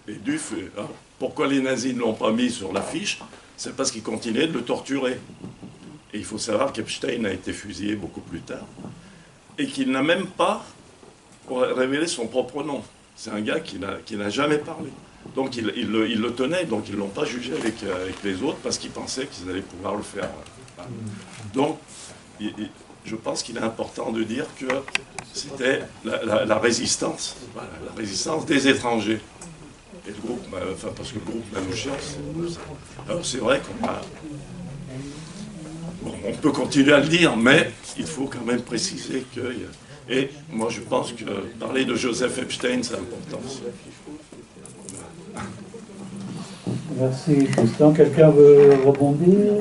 et dû faire. Pourquoi les nazis ne l'ont pas mis sur l'affiche? C'est parce qu'ils continuaient de le torturer. Et il faut savoir qu'Epstein a été fusillé beaucoup plus tard et qu'il n'a même pas révélé son propre nom. C'est un gars qui n'a jamais parlé. Donc il le tenait, donc ils ne l'ont pas jugé avec les autres parce qu'ils pensaient qu'ils allaient pouvoir le faire. Donc je pense qu'il est important de dire que c'était la résistance, voilà, la résistance des étrangers. Et le groupe, parce que le groupe Manouchian, alors c'est vrai on peut continuer à le dire, mais il faut quand même préciser que... Et moi je pense que parler de Joseph Epstein, c'est important aussi. Merci, Tristan. Quelqu'un veut rebondir?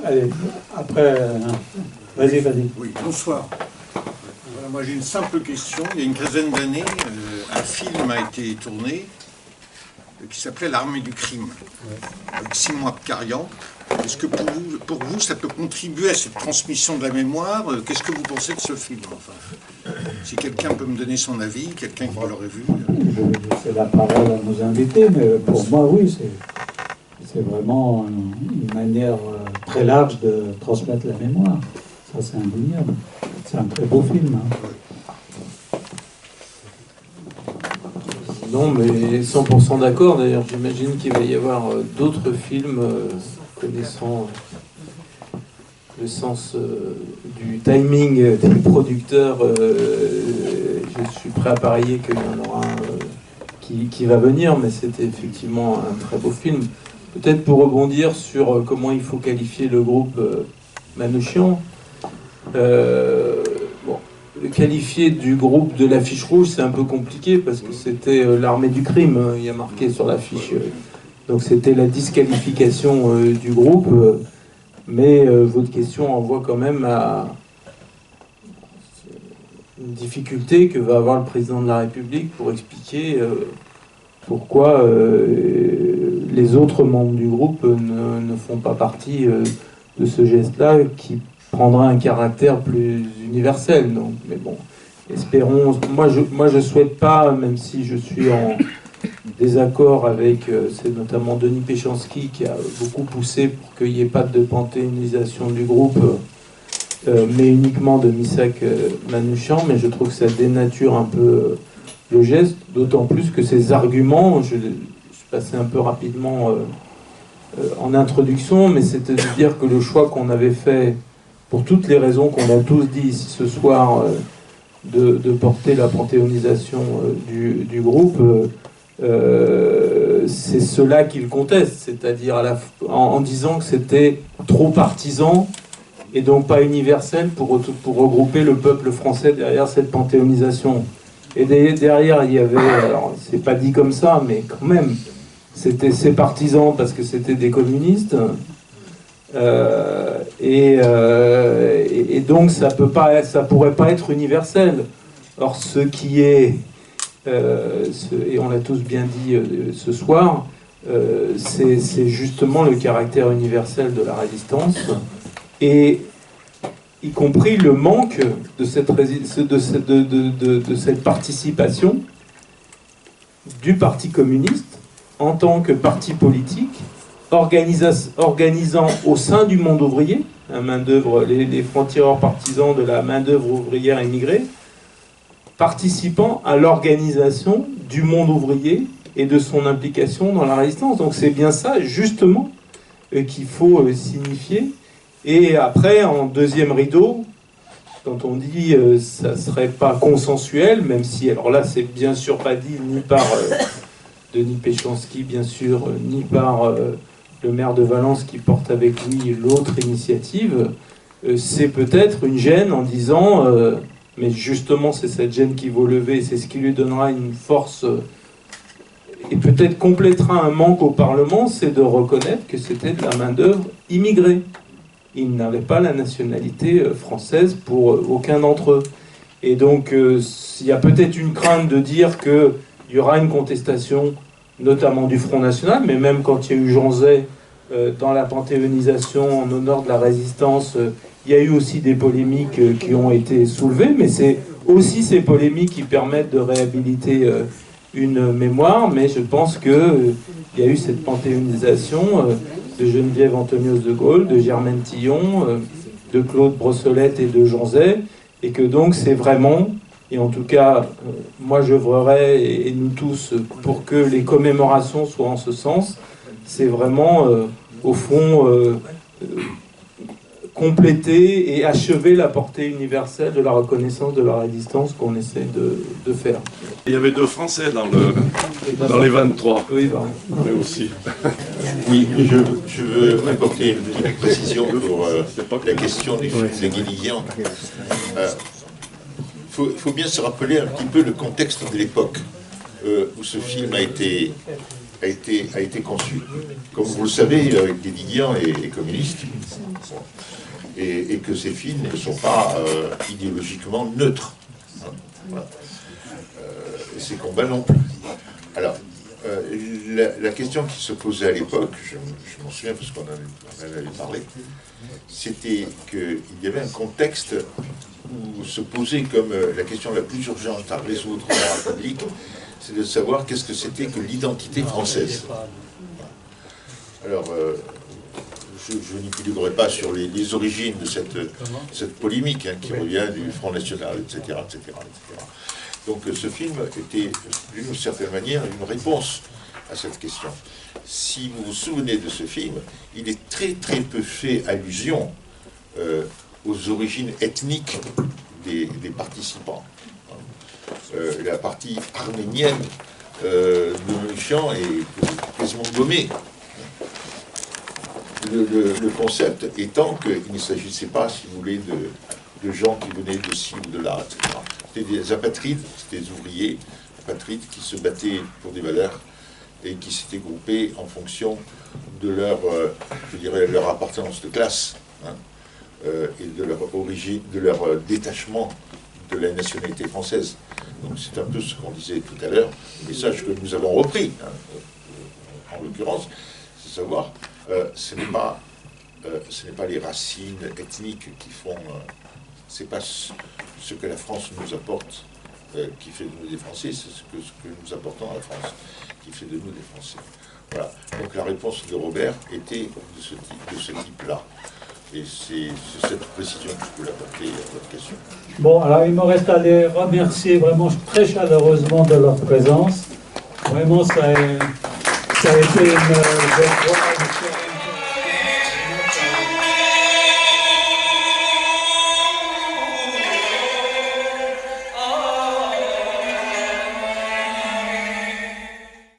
Allez, après, vas-y. Oui, bonsoir. Voilà, moi j'ai une simple question. Il y a une quinzaine d'années, un film a été tourné qui s'appelait L'Armée du crime, avec Simon Abkarian. Est-ce que pour vous, ça peut contribuer à cette transmission de la mémoire? Qu'est-ce que vous pensez de ce film, enfin? Si quelqu'un peut me donner son avis, quelqu'un qui l'aurait vu. Je vais laisser la parole à nos invités, mais pour moi, oui, c'est vraiment une manière très large de transmettre la mémoire. Ça, c'est indéniable. C'est un très beau film. Non, mais 100% d'accord. D'ailleurs, j'imagine qu'il va y avoir d'autres films connaissant le sens du timing des producteurs. Je suis prêt à parier qu'il y en aura un qui va venir, mais c'était effectivement un très beau film. Peut-être pour rebondir sur comment il faut qualifier le groupe Manouchian. Le qualifier du groupe de l'affiche rouge, c'est un peu compliqué parce que c'était l'armée du crime, il y a marqué sur l'affiche. Donc c'était la disqualification du groupe. Mais votre question envoie quand même à une difficulté que va avoir le président de la République pour expliquer pourquoi les autres membres du groupe ne font pas partie de ce geste-là qui prendra un caractère plus universel. Donc, mais bon, espérons. Moi, je souhaite pas, même si je suis en désaccord avec, c'est notamment Denis Péchanski qui a beaucoup poussé pour qu'il n'y ait pas de panthéonisation du groupe, mais uniquement de Missak Manouchian. Mais je trouve que ça dénature un peu le geste, d'autant plus que ces arguments, je suis passé un peu rapidement en introduction, mais c'était de dire que le choix qu'on avait fait, pour toutes les raisons qu'on a tous dit ici ce soir, de porter la panthéonisation du groupe, c'est cela qu'il conteste, c'est-à-dire en disant que c'était trop partisan et donc pas universel pour regrouper le peuple français derrière cette panthéonisation. Et derrière, il y avait, alors c'est pas dit comme ça, mais quand même, c'était ses partisans parce que c'était des communistes. Et donc ça pourrait pas être universel. Or ce qui est, et on l'a tous bien dit ce soir, c'est justement le caractère universel de la résistance, et y compris le manque de cette participation du Parti communiste en tant que parti politique, organisant au sein du monde ouvrier, les francs-tireurs partisans de la main-d'œuvre ouvrière émigrée, participant à l'organisation du monde ouvrier et de son implication dans la résistance. Donc c'est bien ça, justement, qu'il faut signifier. Et après, en deuxième rideau, quand on dit ça serait pas consensuel, même si, alors là, c'est bien sûr pas dit ni par Denis Péchanski, bien sûr, ni par le maire de Valence qui porte avec lui l'autre initiative, c'est peut-être une gêne en disant, mais justement c'est cette gêne qu'il faut lever, c'est ce qui lui donnera une force et peut-être complétera un manque au Parlement, c'est de reconnaître que c'était de la main-d'œuvre immigrée. Ils n'avaient pas la nationalité française pour aucun d'entre eux. Et donc, il y a peut-être une crainte de dire qu'il y aura une contestation, notamment du Front National, mais même quand il y a eu Jean Zay dans la panthéonisation en honneur de la résistance, il y a eu aussi des polémiques qui ont été soulevées, mais c'est aussi ces polémiques qui permettent de réhabiliter une mémoire, mais je pense qu'il y a eu cette panthéonisation de Geneviève Antonios de Gaulle, de Germaine Tillon, de Claude Brossolette et de Jean Zay, et que donc c'est vraiment, et en tout cas moi j'œuvrerai, et nous tous, pour que les commémorations soient en ce sens, c'est vraiment au fond compléter et achever la portée universelle de la reconnaissance de la résistance qu'on essaie de faire. Il y avait 2 Français dans les 23. Oui, pardon. Mais aussi. Oui, je veux apporter une petite précision pour la question des Guédiguian. Il faut bien se rappeler un petit peu le contexte de l'époque où ce film a été conçu. Comme vous le savez, Guédiguian est communiste. Et que ces films ne sont pas idéologiquement neutres. Voilà. Et ces combats non plus. Alors, la question qui se posait à l'époque, je m'en souviens parce qu'on en avait parlé, c'était qu'il y avait un contexte où se posait comme la question la plus urgente à résoudre dans la République, c'est de savoir qu'est-ce que c'était que l'identité française. Alors, je n'y piluguerai pas sur les origines de cette polémique qui revient du Front National, etc., etc., etc. Donc ce film était, d'une certaine manière, une réponse à cette question. Si vous vous souvenez de ce film, il est très très peu fait allusion aux origines ethniques des participants. La partie arménienne de Manouchian est quasiment gommée. Le concept étant qu'il ne s'agissait pas, si vous voulez, de gens qui venaient de ci ou de là, etc. C'était des apatrides, c'était des ouvriers apatrides qui se battaient pour des valeurs et qui s'étaient groupés en fonction de leur, je dirais, leur appartenance de classe et de leur origine, de leur détachement de la nationalité française. Donc c'est un peu ce qu'on disait tout à l'heure, le message que nous avons repris, en l'occurrence, c'est savoir. Ce n'est pas les racines ethniques qui font... c'est pas ce que la France nous apporte qui fait de nous des Français, c'est ce que nous apportons à la France qui fait de nous des Français. Voilà. Donc la réponse de Robert était de ce type-là. Et c'est cette précision que je peux l'apporter à votre question. Bon, alors il me reste à les remercier vraiment très chaleureusement de leur présence. Vraiment, ça a été une belle joie.